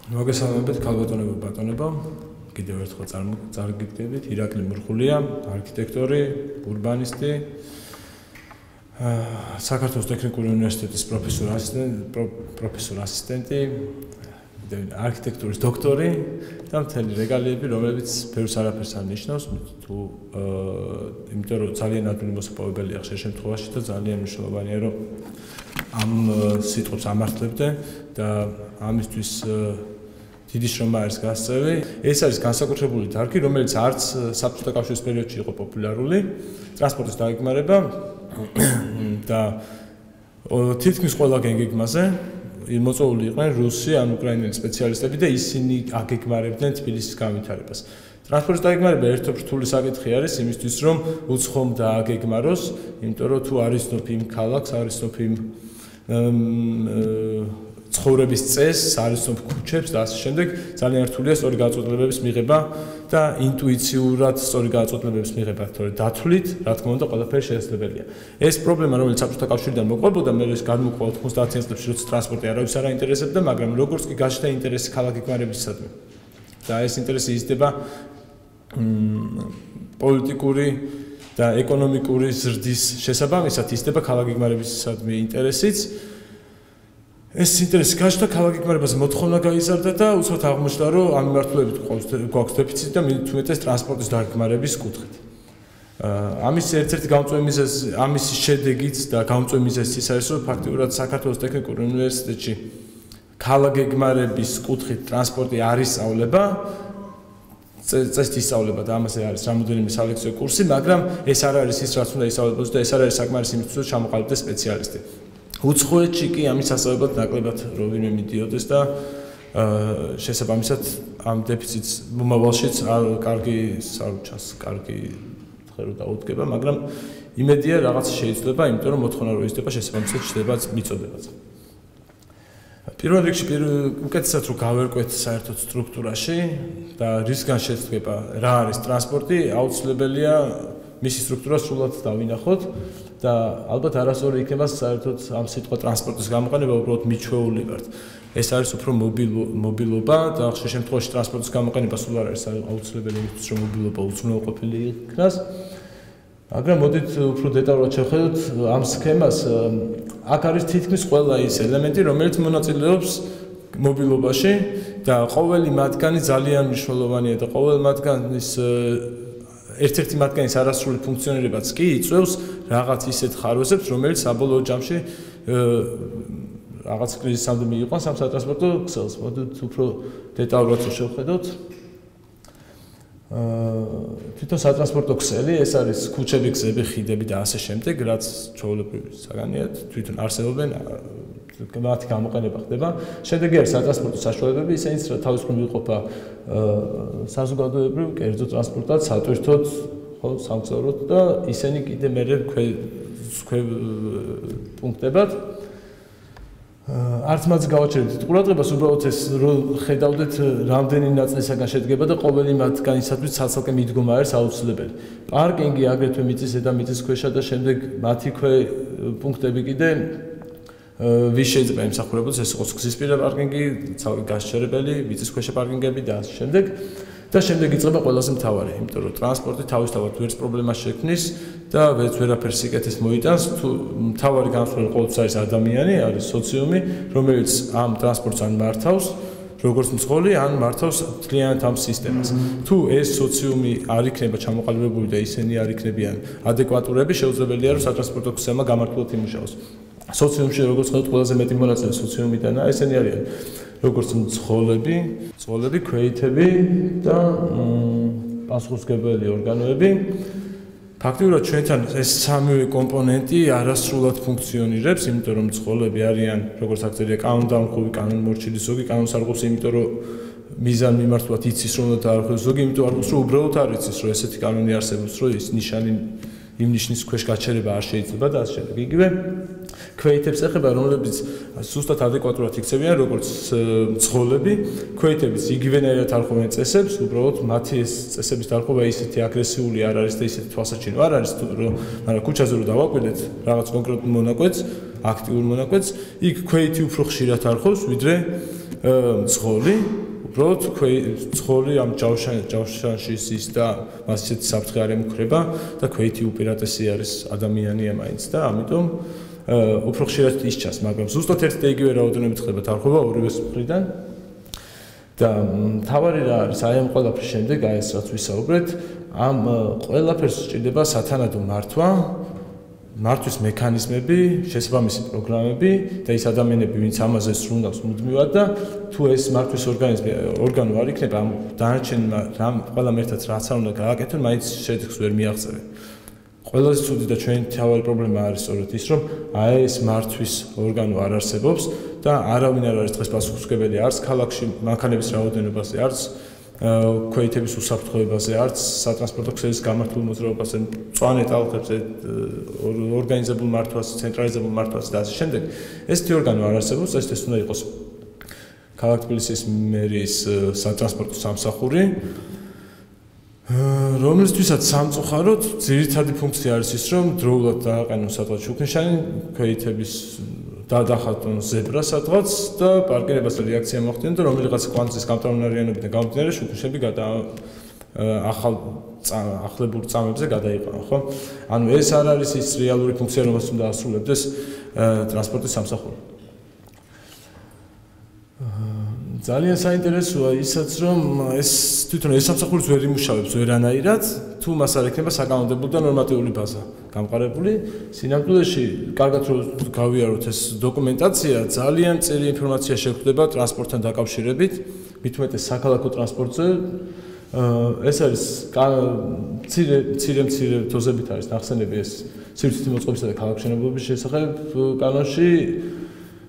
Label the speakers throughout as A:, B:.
A: მოგესალმებით ქალბატონებო ბატონებო, კიდევ ერთხელ წარმოგიდგებით. ირაკლი მურხულია, არქიტექტორი, ურბანისტი, საქართველოს ტექნიკური უნივერსიტეტის პროფესორ ასისტენტი, არქიტექტურის დოქტორი და მთელი რეგალიები, რომლებიც ბევრს არაფერს არ ნიშნავს, იმიტომ რომ ძალიან ადვილი მოსაპოვებელია ხშირ შემთხვევაში და ძალიან მნიშვნელოვანია, რომ ამ სიტყვებს ამართლებდე და ამისთვის დიდი შრომა არის გასწევი. ეს არის განსაკუთრებული დარგი, რომელიც არც საბჭოთა კავშირის პერიოდში იყო პოპულარული, ტრანსპორტის დაგეგმარება და თითქმის ყველა გეგმაზე მოწვეული იყვნენ რუსი ან უკრაინელი სპეციალისტები და ისინი აგეგმარებდნენ თბილისის განვითარებას. ტრანსპორტის დაგეგმარება ერთ-ერთი რთული საკითხი არის იმისთვის, რომ უცხომ დააგეგმაროს, იმიტომ რომ თუ არის ნოფი იმ ქალაქს, არის ნოფი იმ ცხოვრების წესს, არის ნოფი ქუჩებს და ასე შემდეგ, ძალიან რთულია სწორი გადაწყვეტილებების მიღება და ინტუიციურად სწორი გადაწყვეტილებების მიღება, თორე დათვლით, რა თქმა უნდა, ყველაფერი შესაძლებელია. ეს პრობლემა, რომელიც საბჭოთა კავშირიდან მოყვებოდა, მე ეს გადმოყვება 90-იან წლებში, როცა ტრანსპორტი არავის არ აინტერესებდა, მაგრამ როგორც კი გაჩნდა ინტერესი ქალაქგეგმარებისადმი. და ეს ინტერესი იზრდება პოლიტიკური და ეკონომიკური ზრდის შესაბამისად, იზრდება ქალაქგეგმარებისადმი ინტერესიც. ეს ინტერესი გაჩნდა ქალაქგეგმარებაზე მოთხოვნა გაიზარდა და უცბად აღმოჩნდა, რომ ამ მიმართულებით გვაქვს დეფიციტი და მით უმეტეს ტრანსპორტის დაგეგმარების კუთხით. ამის ერთ-ერთი გამწვევი მიზეზი, ამის შედეგიც და გამწვევი მიზეზიც ის არის, რომ ფაქტიურად საქართველოს ტექნიკურ უნივერსიტეტში ქალაქგეგმარების კუთხით ტრანსპორტი არ ისწავლება, წესით ისწავლება და ამაზე არის რამოდენიმე სალექციო კურსი, მაგრამ ეს არ არის ის, რაც უნდა ისწავლებოდეს და ეს არ არის საკმარისი იმისთვის, რომ ჩამოყალიბდეს სპეციალისტი. უცხოეთში კი ამის ასწავლებად ნაკლებად როვინმე მიდიოდეს და შესაბამისად ამ დეფიციტს მომავალშიც კარგი საუჩას, კარგი ხერო დაუდგება, მაგრამ იმედია რაღაც შეიძლება, იმიტომ რომ მოთხოვნა რო იზრდება, შესაბამისად ჩნდებაც მიწოდებაც. პირველ რიგში უკეთესად რომ გავერკვეთ საერთოდ სტრუქტურაში და რისგან შედგება, რა არის ტრანსპორტი, აუცილებელია მისი სტრუქტურა სრულად დავინახოთ და ალბათ არასწორი იქნება საერთოდ ამ სიტყვა ტრანსპორტის გამოყენება, უბრალოდ მიჩვეული ვართ. ეს არის უფრო მობილობა და ხშირ შემთხვევაში ტრანსპორტის გამოყენება სულ არ არის აუცილებელი იმისთვის, რომ მობილობა უზრუნველყოფილი იქნას. მაგრამ მოდით უფრო დეტალურად შევხედოთ ამ სქემას. აქ არის თითქმის ყველა ის ელემენტი, რომელიც მონაწილეობს მობილობაში და ყოველი მათგანი ძალიან მნიშვნელოვანია და ყოველ მათგანის ერთ-ერთი მათგანის არასრული ფუნქციონირებაც კი იწვევს რაღაც ისეთ ხარვეზებს, რომელიც საბოლოო ჯამში რაღაც კრიზისამდე მიიყვანს ამ სატრანსპორტო ქსელს. მოდით უფრო დეტალურად შევხედოთ. თვითონ სატრანსპორტო ქსელი, ეს არის ქუჩები, გზები, ხიდები და ასე შემდეგ, რაც ჩვეულებრივი საგანია, თვითონ არსებობენ, მათი გამოყენება ხდება. შედეგი არის სატრანსპორტო საშუალებები, ისინიც თავისუფლად იყოფა საზოგადოებრივ, კერძო ტრანსპორტად, სატვირთოდ, ხო, სამგზავროდ და ისინი კიდე მერე პუნქტებად. არც მათ გავაჩერებთ ყურადღებას, უბრალოდ ეს რომ ხედავდეთ რამდენი ნაწილისაგან შედგება და ყოველი მათგანისათვის ცალ-ცალკე მიდგომა არის აუცილებელი. პარკინგი აგრეთვე მიწის ზედა, მიწის ქვეშა და შემდეგ მათი პუნქტები კიდე ვის შეიძლება იმსახურებოდეს, ეს იყოს გზისპირა პარკინგი, ცალკე გასაჩერებელი, მიწის ქვეშა პარკინგები და ასე შემდეგ. და შემდეგ იწყება ყველაზე მთავარი, იმიტომ რომ ტრანსპორტი თავისთავად ვერც პრობლემას შექმნის და ვერაფერს სიკეთეს მოიტანს, თუ მთავარი განსხვავებული ყოველთვის არის ადამიანი, არის სოციუმი, რომელიც ამ ტრანსპორტს ან მართავს, როგორც მძღოლი, ან მართავს მთლიანად ამ სისტემას. თუ ეს სოციუმი არ იქნება ჩამოყალიბებული და ისინი არ იქნებიან ადეკვატურები, შეუძლებელია რომ სატრანსპორტო ქსემა გამართულად იმუშაოს. სოციუმში როგორც ხედავთ, ყველაზე მეტი მონაწილე სოციუმიდანაა, ესენი არიან როგორც მძღოლები, ქვეითები და პასუხისმგებელი ორგანოები. ფაქტიურად ჩვენთან ეს სამივე კომპონენტი არასრულად ფუნქციონირებს, იმიტომ რომ მძღოლები არიან, როგორც აქ კანონდამხური, კანონმორჩილი, ზოგი კანონს არ ყოფს, იმიტომ რომ მიზან მიმართულად იცის, რომ უნდა დაარღვევს, ზოგი იმიტომ არ ყოფს, რომ უბრალოდ არ იცის, რომ ესეთი კანონი არსებობს, რომ ის ნიშანი იმ ნიშნის ქვეშ გაჩერება არ შეიძლება და ასე შემდეგ. იგივე ქვეითებს ეხება, რომლებიც სუსტად ადეკვატურად იქცევიან, როგორც მძღოლები, ქვეითებიც იგივენაირად არღვევენ წესებს, უბრალოდ მათი ეს წესების დარღვევა ისეთი აგრესიული არ არის და ისეთი თვალსაჩინო არ არის, მაგრამ ქუჩაზე რომ დავაკვირდეთ რაღაც კონკრეტულ მონაკვეთს, აქტიურ მონაკვეთს, იქ ქვეითი უფრო ხშირად არხოვს, ვიდრე მძღოლი, უბრალოდ მძღოლი ამ ჯავშანში ის და მას ისეთი საფრთხე არ ემუქრება და ქვეითი უპირატესი არის ადამიანია მაინც და ამიტომ უფრო ხშირად ისჩას, მაგრამ ზუსტად ერთი და იგივე რაოდენობით ხდება თანხმობა ორივეს მხრიდან. და თავარი რა არის აი ამ ყველაფრის შემდეგ აი ეს რაც ვისაუბრეთ ამ ყველაფერს სჭირდება სათანადო მართვის მექანიზმები, შესაბამისი პროგრამები და ის ადამიანები, ვინც ამაზე სრულნავს მუდმივად და თუ ეს მართვის ორგანო არ იქნება ამ დანარჩენმა ყველამ ერთად რაც არ უნდა გააკეთონ, მაინც შედეგს ვერ მიაღწევენ. ყველაზე ცუდი და ჩვენი თავი პრობლემა არის სწორედ ის, რომ აი ეს მართვის ორგანო არ არსებობს და არავინ არ არის დღეს პასუხისმგებელი არც ქალაქში მანქანების რაოდენობაზე, არც ქვეითების უსაფრთხოებაზე, არც სატრანსპორტო ქსელის გამართულ მოძრაობაზე, მწვანე ტალღებზე, ორგანიზებულ მართვას, ცენტრალიზებულ მართვას და ასე შემდეგ. ეს ორგანო არ არსებობს, ეს უნდა იყოს ქალაქ თბილისის მერიის სატრანსპორტო სამსახური, რომლისთვისაც სამწუხაროდ ძირითადი ფუნქცია არის ის, რომ დროულად დააყენონ სადღაც შუქნიშანი, ქვეითების დაახატონ ზებრა სადღაც და პარკირებას რეაქცია მოხდინონ და რომელიღაც კვანძის გამტარუნარიანობიდან გამომდინარე შუქნიშნები ახლებურ წამებზე გადაიყვანონ, ხო? ანუ ეს არ არის ის რეალური ფუნქცია, რომელსაც უნდა ასრულებდეს ტრანსპორტის სამსახური. ძალიან საინტერესოა ისაც, რომ ეს თვითონ ეს სამსახურიც ვერ იმუშავებს ვერანაირად, თუ მას არ ექნება საკანონმდებლო და ნორმატიული ბაზა გამყარებული. სინამდვილეში, კარგად რომ გავიაროთ ეს დოკუმენტაცია, ძალიან წირი ინფორმაცია შეგვხვდება ტრანსპორტთან დაკავშირებით, მით უმეტეს საქალაქო ტრანსპორტზე. ეს არის მცირე დოზებით არის ნახსენები ეს სივრცითი მოწყობისა და ქალაქმშენებლობის შესახებ კანონში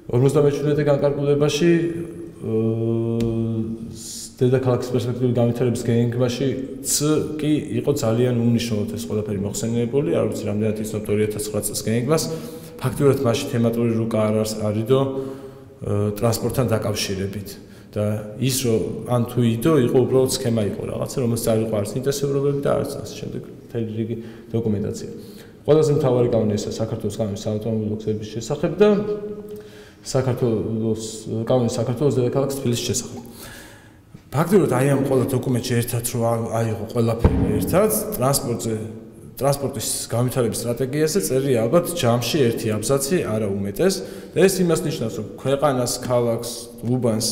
A: 57-ე განკარგულებაში დედაქალაქის პერსპექტივული განვითარების გეგმაშიც კი იყო ძალიან უმნიშვნელოდ ეს ყველაფერი მოხსენიებული, არ ვიცი რამდენად იცნობთ 2009 წელს გეგმას. ფაქტობრივად მასში თემატური რუკა არ არისდო ტრანსპორტთან დაკავშირებით. და ის რომ ან თუ იდო იყო უბრალოდ სქემა იყო რაღაცა, რომელსაც არ იყო არც ინტენსიურობები და არც ასე შემდეგ მთელი რიგი დოკუმენტაცია. ყველაზე მთავარი კანონი ესაა საქართველოს კანონის საავტომობილო გზების შესახებ და საქართველოს დედაქალაქის თბილისის შესახებ. ფაქტობრივად აი ამ ყველა დოკუმენტში ერთად რო აიღო ყველაფერი ერთად ტრანსპორტის განვითარების სტრატეგიაზე წერია ალბათ ჯამში ერთი აბზაცი, არა უმეტეს და ეს იმას ნიშნავს, რომ ქვეყანას, ქალაქს, უბანს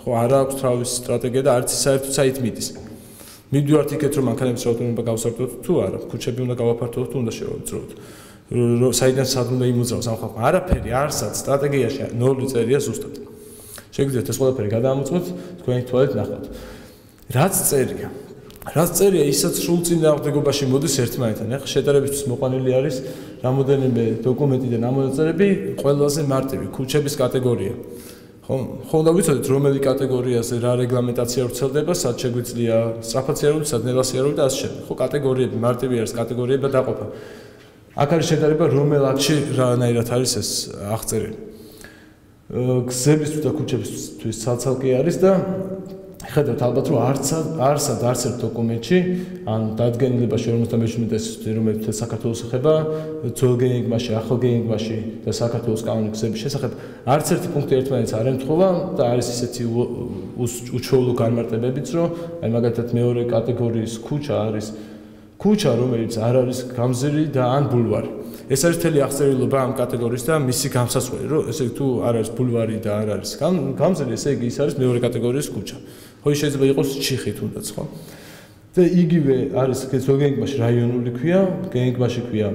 A: ხო არა აქვს თავის სტრატეგია და არც საერთოდ საით მიდის. მივდივართ იქეთ რომ მანქანების რაოდენობა გავსართოთ თუ არა, ქუჩები უნდა გავაფართოვოთ თუ უნდა შევავიწროთ. საიდან სად უნდა იმოძრაოს ამ ხალხმა? არაფერი, არსად სტრატეგიაში 0 წერია ზუსტად. შეგვიძლიათ ეს ყველაფერი გადაამოწმოთ, თქვენი თვალით ნახავთ. რაც წერია, ისაც სრულ წინააღმდეგობაში მოდის ერთმანეთთან. ახლა შედარებისთვის მოყვანილი არის რამოდენიმე დოკუმენტი და ნამონაწერები, ყველაზე მარტივი ქუჩების კატეგორია. ხო უნდა ვიცოდეთ რომელი კატეგორიაზე რა რეგლამენტაცია ვრცელდება, სად შეგვიძლია სწრაფაციარული, სად ნელასიარული და ასე შემდეგ. ხო კატეგორიები მარტივი არის, კატეგორიები და დაყოფა. აქ არის შედარება რომელ აქტში რანაირად არის ეს აღწერილი. გზებისთვის და ქუჩებისთვის ცალ-ცალკე არის და ხედავთ ალბათ რომ არც ერთ დოკუმენტში ან დადგენილებაში 57-ე რომელიც საქართველოს ეხება ძველ გეგმაში, ახალ გეგმაში და საქართველოს კანონის გზების შესახებ არც ერთი პუნქტი ერთმანეთს არ ემთხვევა და არის ისეთი უჩვეულო განმარტებებიც რომ აი მაგალითად მეორე კატეგორიის ქუჩა არის ქუჩა რომელიც არ არის გამზირი და ან ბულვარი. ეს არის მთელი აღწერილობა ამ კატეგორიის და მისი გამსასვლელი, რომ ესე თუ არ არის ბულვარი და არ არის გამზირი, ესე იგი ის არის მეორე კატეგორიის ქუჩა. ხო ის შეიძლება იყოს ჩიხი თუნდაც, ხო? და იგივე არის ძველ გეგმაში რაიონული ქვია, გეგმაში ქვია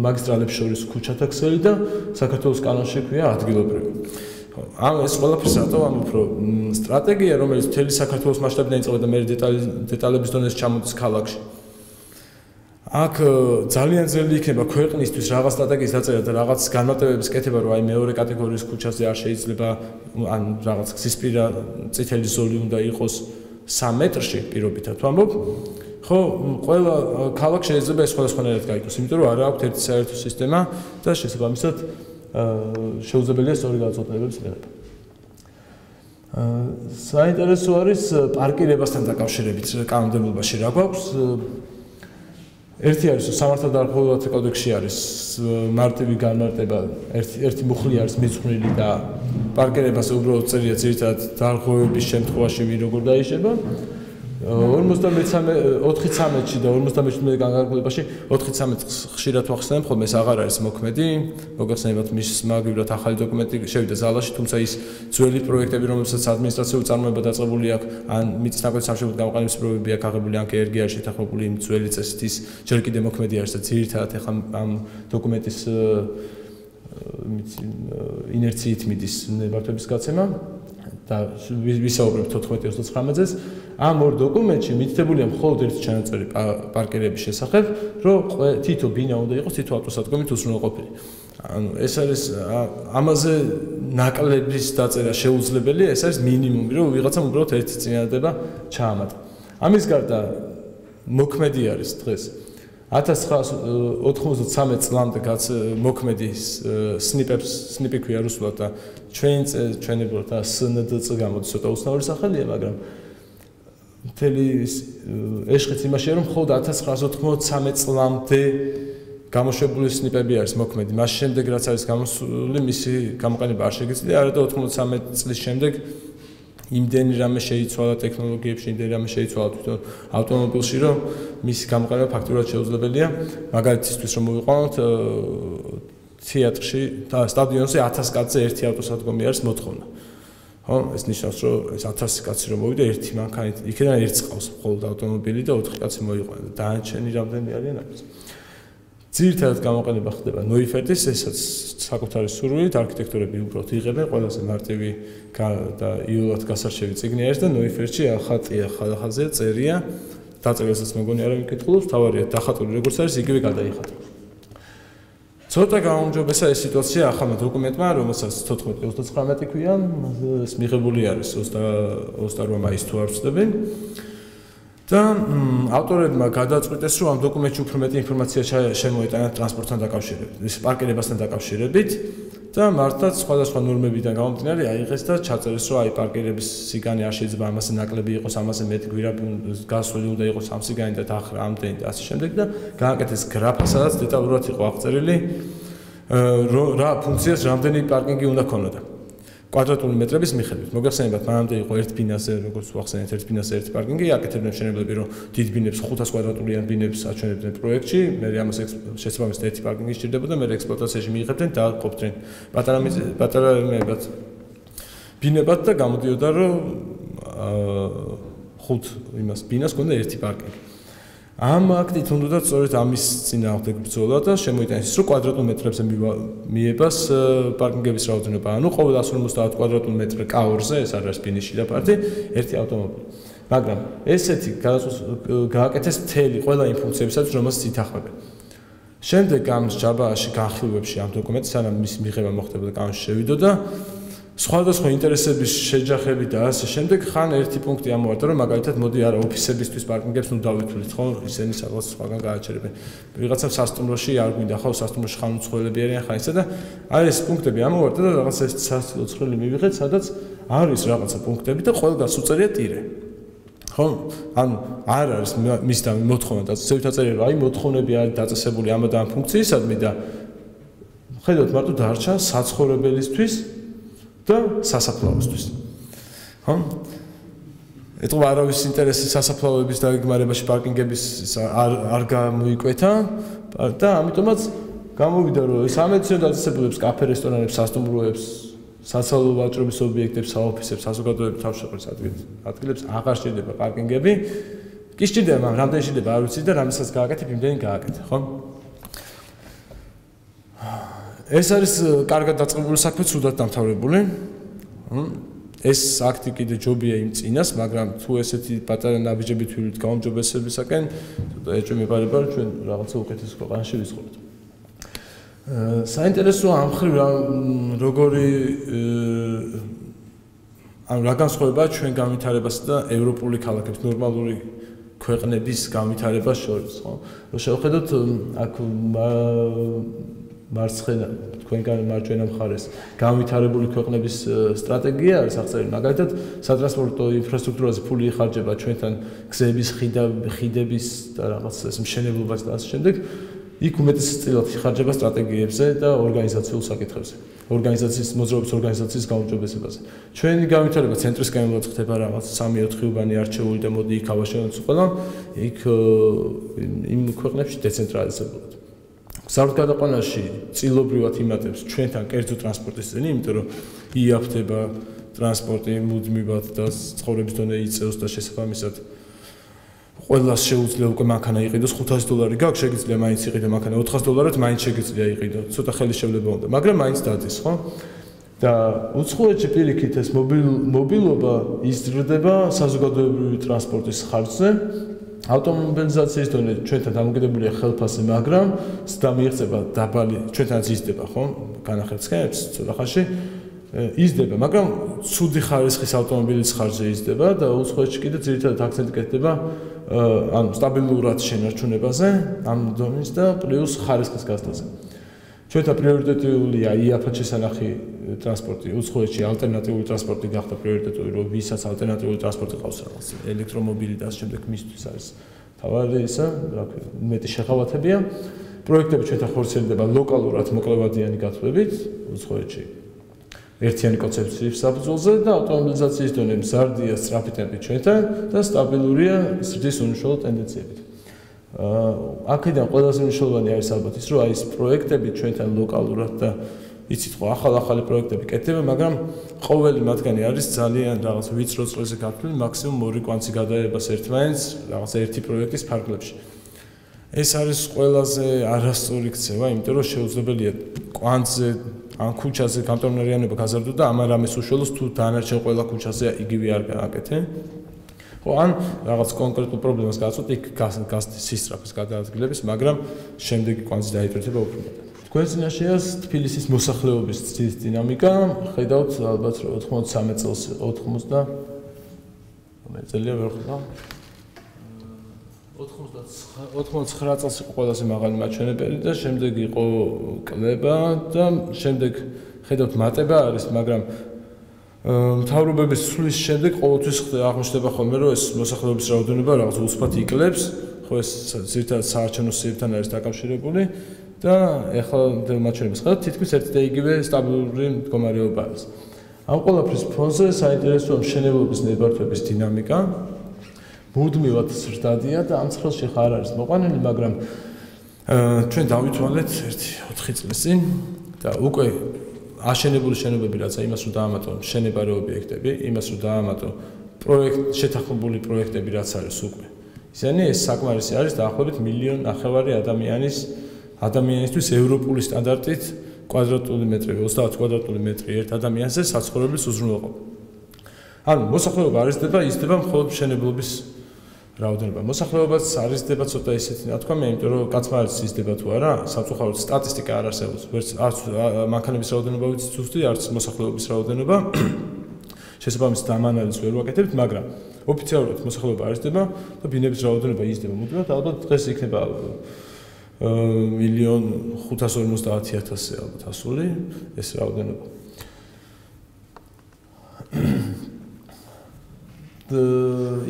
A: მაგისტრალებს შორის ქუჩათა ქსელი და საქართველოს კანონში ქვია ადგილობრივი. ამ ეს ყველაფერს რატო ამბობ, რომ სტრატეგია, რომელიც მთელი საქართველოს მასშტაბიდან იწყება და მე დეტალების დონეზე ჩამოდის ქალაქში. აქ ძალიან ძნელი იქნება ქვეყნისთვის რაღაც სტრატეგიის დაწერა და რაღაც განმარტებების კეთება, რომ აი მეორე კატეგორიის ქუჩაზე არ შეიძლება ან რაღაც გზისპირა წითელი ზოლი უნდა იყოს 3 მეტრში პირობითად ვამბობ. ხო, ყველა ქალაქ შეიძლება ეს სხვადასხვანაირად გაიგოს, იმიტომ რომ არ აქვს ერთი საერთო სისტემა და შესაბამისად შეუძლებელია სწორი გადაწყვეტილებების მიღება. საინტერესო არის პარკირებასთან დაკავშირებით კანონმდებლობაში რა გვაქვს. ერთი არის სამართალდამხმარებლობათა კოდექსში არის მარტივი განმარტება, ერთი მუხლი არის მიძღვნილი და პარკერებას უბრალოდ წერია ძირითადად დარღვევების შემთხვევაში ვინ როგორ დაიშება. 413-ში და 57-ში განკარგულებაში 413 ხშირად ვახსენებ, ხოლმე ეს აღარ არის მოქმედი, მოგახსენებათ მის მაგივრად ახალი დოკუმენტი შევიდა ზალაში, თუმცა ის ძველი პროექტები, რომელსაც ადმინისტრაციული წარმოება დაწყებული აქვს, ან მიწის ნაკვეთის სამშობლოდ გამოყენების პრობლემები აქვს აღებული, ან კერგი არის შეთანხმებული იმ ძველი წესით, ის ჯერ კიდევ მოქმედი არის და ძირითადად ახლა ამ დოკუმენტის ინერციით მიდის ნებართვების გაცემა და ვისაუბრებთ 14-29-ს. ამ ორ დოკუმენტში მითითებულია მხოლოდ ერთი ჩანაწერი პარკერების შესახებ, რომ თითო ბინა უნდა იყოს თითო ავტოსადგომით უზრუნველყოფილი. ანუ ეს არის ამაზე ნაკლების დაწერა შეუძლებელი, ეს არის მინიმუმი, რომ ვიღაცამ უბრალოდ ერთი წინადადება ჩაამატა. ამის გარდა მოქმედი არის დღეს 1993 წლამდე მოქმედი სნიპი ქვია რუსულად და ჩვენებურად და სნდც გამოდის ცოტა უცნაური სახელია, მაგრამ მთელი ეშხიც იმაშია, რომ მხოლოდ 1993 წლამდე გამოშვებული სნიპები არის მოქმედი. მას შემდეგ რაც არის გამოსული, მისი გამოყენება არ შეგიძლია, არა და 93 წლის შემდეგ იმდენი რამე შეიცვალა ტექნოლოგიებში, იმდენი რამე შეიცვალა თვითონ ავტომობილში, რომ მისი გამოყენება ფაქტურად შეუძლებელია. მაგალითისთვის რომ მოვიყვანოთ თეატრში და სტადიონზე 1000 კაცზე ერთი ავტოსადგომი არის მოთხოვნა. ხო, ეს ნიშნავს, რომ ეს 1000 კაცი რომ მოვიდა, ერთი მანქანით, იქიდან ერთს ყავს მხოლოდ ავტომობილი და 4 კაცი მოიყვანა და დანარჩენი რამდენი არიან აქ. ძირითადად გამოყენება ხდება ნოიფერტის, ესაც საკუთარი სურვილით არქიტექტორები უბრალოდ იღებენ, ყველაზე მარტივი და იოლად გასარჩევი წიგნი არის და ნოიფერტში ხატია ხალხაზე წერია, დაწერილსაც მეგონი არ მიკითხულობს, თავარია დახატული როგორც არის, იგივე გადაიხატა. ცოტა გაუმჯობესა ეს სიტუაცია ახალმა დოკუმენტმა, რომელსაც 14-39 ქვია, ეს მიღებული არის 28 მაისს თუ არ ვცდები. და ავტორებმა გადაწყვიტეს, რომ ამ დოკუმენტში უფრო მეტი ინფორმაცია შემოეტანათ ტრანსპორტთან დაკავშირებით, პარკერებასთან დაკავშირებით და მართლაც სხვადასხვა ნორმებიდან გამომდინარე აიღეს და ჩაწერეს, რომ აი პარკერების სიგანი არ შეიძლება ამაზე ნაკლები იყოს, ამაზე მეტი გვირაბი გასული უნდა იყოს ამ სიგანი და დახრა ამდენი და ასე შემდეგ და გააკეთეს გრაფა, სადაც დეტალურად იყო აღწერილი რა ფუნქციას რამდენი პარკინგი უნდა ქონოდა. კვადრატული მეტრების მიხედვით. მოგახსენებათ, მანამდე იყო ერთ ბინაზე, როგორც ვახსენეთ, ერთ ბინაზე ერთი პარკინგი, აკეთებდნენ მშენებლები, რომ დიდ ბინებს 500 კვადრატულიან ბინებს აჩვენებდნენ პროექტში, მე ამას შესაბამისად ერთი პარკინგი სჭირდებოდა, მე ექსპლუატაციაში მიიღებდნენ და ყოფდნენ პატარა ბინებად და გამოდიოდა, რომ 5 იმას ბინას ქონდა ერთი პარკინგი. ამ აქტით უნდათ სწორედ ამის წინააღმდეგ ბრძოლა და შემოიტანეს, რომ კვადრატულ მეტრებზე მიებას პარკინგების რაოდენობა, ანუ ყოველ 150 კვადრატულ მეტრ კაორზე, ეს არის ბინის შიდაპარტი, ერთი ავტომობილი. მაგრამ ესეთი გააკეთეს მთელი ყველა იმ ფუნქციებისაც, რომელსაც ითანხმებენ. შემდეგ ამ ჯაბაში განხილვებში ამ დოკუმენტს, სანამ მის მიღება მოხდებოდა კანონში შევიდოდა, სხვადასხვა ინტერესების შეჯახები და ასე შემდეგ ხან ერთი პუნქტი ამოვარდა, რომ მაგალითად მოდი არა ოფისებისთვის პარკინგებს ნუ დავითვლით, ხო, ისინი სადღაც სხვაგან გააჩერებენ. ვიღაცამ სასტუმროში არ გვინდა, ხო, სასტუმროში ხან უცხოელები არიან ხან ისა და აი ეს პუნქტები ამოვარდა და რაღაცა ეს სასტუმრო ცხრილი მივიღეთ, სადაც არის რაღაცა პუნქტები და ყველგან უწერია ტირე. ხო, ანუ არ არის მის და მოთხოვნა და ზევთაწერია, რომ აი მოთხოვნები არის დაწესებული ამ და ამ ფუნქციისადმი და ხედავთ მარტო დარჩა საცხოვრებელისთვის და სასაფლაოსთვის. ხო? ეთქვა არავის ინტერესი სასაფლაოების დაგეგმარებაში პარკინგების არ გამოიკვეთა და ამიტომაც გამოვიდა, რომ სამედიცინო დაწესებულებს, კაფე, რესტორანებს, სასტუმროებს, საცალო ვაჭრობის ობიექტებს, საოფისებს, საზოგადოებრივ თავშეყრის ადგილებს აღარ სჭირდება პარკინგები. კი სჭირდება, მაგრამ რამდენი სჭირდება არ ვიცი და რამესაც გააკეთებ, იმდენი გააკეთე, ხო? ეს არის კარგად დაწყებული საქმე, ცუდად დამთავრებული. ეს აქტი კიდე ჯობია იმ წინას, მაგრამ თუ ესეთი პატარა ნაბიჯები თვლით გაუმჯობესებისაკენ, ცოტა ეჭვმეპარება, რომ ჩვენ რაღაცა უკეთეს ქვეყანაში ვისხოთ. საინტერესოა ამ ხრივ როგორი ანუ რა განსხვავებაა ჩვენ განვითარებასა და ევროპული ქალაქების ნორმალური ქვეყნების განვითარებას შორის, ხო? რომ შევხედოთ აქ მარცხენა თქვენგან მარჯვენა მხარეს განვითარებული ქვეყნების სტრატეგია არის აღწერილი. მაგალითად, სატრანსპორტო ინფრასტრუქტურაზე ფული იხარჯება ჩვენთან გზების, ხიდების და რაღაც ეს მშენებლობაზე და ასე შემდეგ. იქ უმეტესწილად იხარჯება სტრატეგიებზე და ორგანიზაციულ საკითხებზე. მოძრაობის ორგანიზაციის გაუმჯობესებაზე. ჩვენი განვითარება ცენტრისკენ ხდება რაღაც 3-4 უბანი არჩეული და მოდი იქ ავაშენოთ ყველა. იქ იმ ქვეყნებში დეცენტრალიზებულად. გზავრთ გადაყვანაში წილობრივად იმატებს ჩვენთან კერძო ტრანსპორტის წინი, იმიტომ რომ იაფთება ტრანსპორტი მუდმივად და ცხოვრების დონე იწევს და შესაბამისად ყველას შეუძლია უკვე მანქანა იყიდოს $500 გაქვს, შეგიძლია მაინც იყიდო მანქანა $400 მაინც შეგიძლია იყიდო. ცოტა ხელისშევლება უნდა, მაგრამ მაინც დადის, ხო? და უცხოეთში პირიქით ეს მობილობა იზრდება საზოგადოებრივი ტრანსპორტის ხარჯზე. ავტომობილიზაციის დონე ჩვენთან დამოკიდებულია ხელფასზე, მაგრამ და მიიღწება დაბალი, ჩვენთანაც იზრდება, ხო? განახერხებს ცოტა ხანში იზრდება, მაგრამ ცუდი ხარისხის ავტომობილის ხარჯზე იზრდება და უცხოეთში კიდე ძირითადად აქცენტი კეთდება ანუ სტაბილურად შენარჩუნებაზე ამ დონის და პლუს ხარისხის გაზრდაზე. ჩვენთან პრიორიტეტულია იაფად შესანახი ტრანსპორტი, უცხოეთში ალტერნატიული ტრანსპორტი გახდა პრიორიტეტული, რომ ვისაც ალტერნატიული ტრანსპორტი ყავს რაღაც ელექტრომობილი და ასე შემდეგ მისთვის არის თავარი ისა, რა ქვია, მეტი შეხავათებია. პროექტები ჩვენთან ხორციელდება ლოკალურად მოკლევადიანი გათვლებით უცხოეთში. ერთიანი კონცეფციის საფუძველზე და ავტომობილიზაციის დონე მზარდია სწრაფი ტემპით ჩვენთან და სტაბილურია ზრდის უნიშნულო ტენდენციებით. აქედან ყველაზე მნიშვნელოვანი არის ალბათ ის, რომ აი ეს პროექტები ჩვენთან ლოკალურად და იცით ხო, ახალი პროექტები კეთდება, მაგრამ ყოველი მათგანი არის ძალიან რაღაც ვიწრო წრეზე გათვლილი, მაქსიმუმ 2 კვანცი გადაებას ერთმანეთს რაღაც ერთი პროექტის ფარგლებში. ეს არის ყველაზე არასწორი ქცევა, იმიტომ რომ შეუძლებელია კვანძზე ან ქუჩაზე გამტარუნარიანება გაზარდო და ამ რამეს უშუალოს თუ დანარჩენ ყველა ქუჩაზე იგივე არ აკეთე. ხო, ან რაღაც კონკრეტულ პრობლემას გაწვით, იქ გასდის სისწრაფეს გადაადგილების, მაგრამ შემდეგი კვანძი დაიწვეთება უფრო მეტად. თქვენ წინაშეა თბილისის მოსახლეობის ცდის დინამიკა, ხედავთ ალბათ რომ 93 წელს 80 წელია ვერ ხვდა 89 წელს იყო ყველაზე მაღალი მაჩვენებელი და შემდეგ იყო კლება და შემდეგ ხედავთ მატება არის, მაგრამ მთავრობების ცვლის შემდეგ ყოველთვის აღმოჩნდება ხოლმე რომ ეს მოსახლეობის რაოდენობა რაღაც უცბად იკლებს, ხო ეს ზირთად საარჩევნო სიებთან არის დაკავშირებული და ეხლა მაჩვენებელს ხედავთ თითქმის ერთი და იგივე სტაბილური მდგომარეობა არის. ამ ყველაფრის ფონზე საინტერესოა მშენებლობის ნებართვების დინამიკა. მუდმივად ზრდადია და ამ ცხრილში ხარ არის მოყვანილი, მაგრამ ჩვენ დავითვალეთ 4 წლის წინ და უკვე აშენებული შენობები რაცა იმას რომ დაამატო მშენებარე ობიექტები, იმას რომ დაამატო შეთანხმებული პროექტები რაც არის უკვე. ისინი ეს საკმარისი არის დაახლოებით 1.5 მილიონი ადამიანისთვის ევროპული სტანდარტით კვადრატული მეტრები, 30 კვადრატული მეტრი ერთ ადამიანზე საცხოვრებლის უზრუნველყოფა. ანუ მოსახლეობა არიზდება, იზრდება მხოლოდ მშენებლობის რაოდენობა. მოსახლეობაც არიზდება ცოტა ისეთი თქვა მე, იმიტომ რომ კაცმარიც იზრდება თუ არა, სამწუხაროდ სტატისტიკა არ არსებობს. არც მანქანების რაოდენობა ვიცით ზუსტი, არც მოსახლეობის რაოდენობა. შესაბამისად ამ ანალიზს ვერ ვაკეთებთ, მაგრამ ოფიციალურად მოსახლეობა არიზდება და ბინების რაოდენობა იზრდება. მუდმივად ალბათ დღეს იქნება 1.550.000 ალბათ ასული ეს რაოდენობა.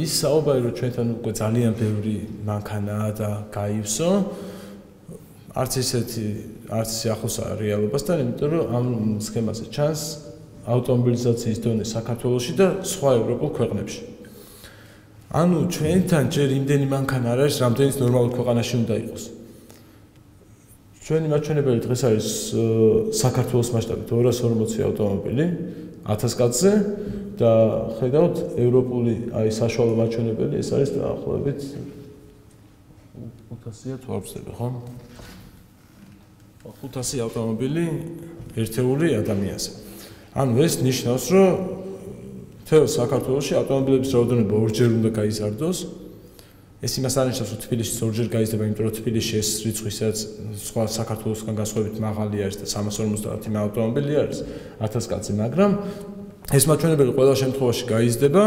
A: ის საუბარი რომ ჩვენთან უკვე ძალიან ბევრი მანქანაა და გაივსო არც ისეთი ახლოსაა რეალობასთან, იმიტომ რომ ამ სქემაზე ჩანს ავტომობილიზაციის დონე საქართველოში და სხვა ევროპულ ქვეყნებში. ანუ ჩვენთან ჯერ იმდენი მანქანა არ არის, რამდენიც ნორმალურ ქვეყანაში უნდა იყოს. ჩვენი მაჩვენებელი დღეს არის საქართველოს მასშტაბით 240 ავტომობილი 1000 კაცზე და ხედავთ ევროპული აი საშუალო მაჩვენებელი ეს არის დაახლოებით 500-ია თუ არ ვცდები, ხო? 500 ავტომობილი ერთეული ადამიანზე. ანუ ეს ნიშნავს, რომ მთელ საქართველოში ავტომობილების რაოდენობა ორჯერ უნდა გაიზარდოს. ეს იმას არ ნიშნავს, რომ თბილისში ორჯერ გაიზრდება, იმიტომ რომ თბილისში ეს რიცხვი სადაც სხვა საქართველოსგან განსხვავებით მაღალი არის და 350 ავტომობილი არის 1000 კაცზე, მაგრამ ეს მაჩვენებელი ყველა შემთხვევაში გაიზრდება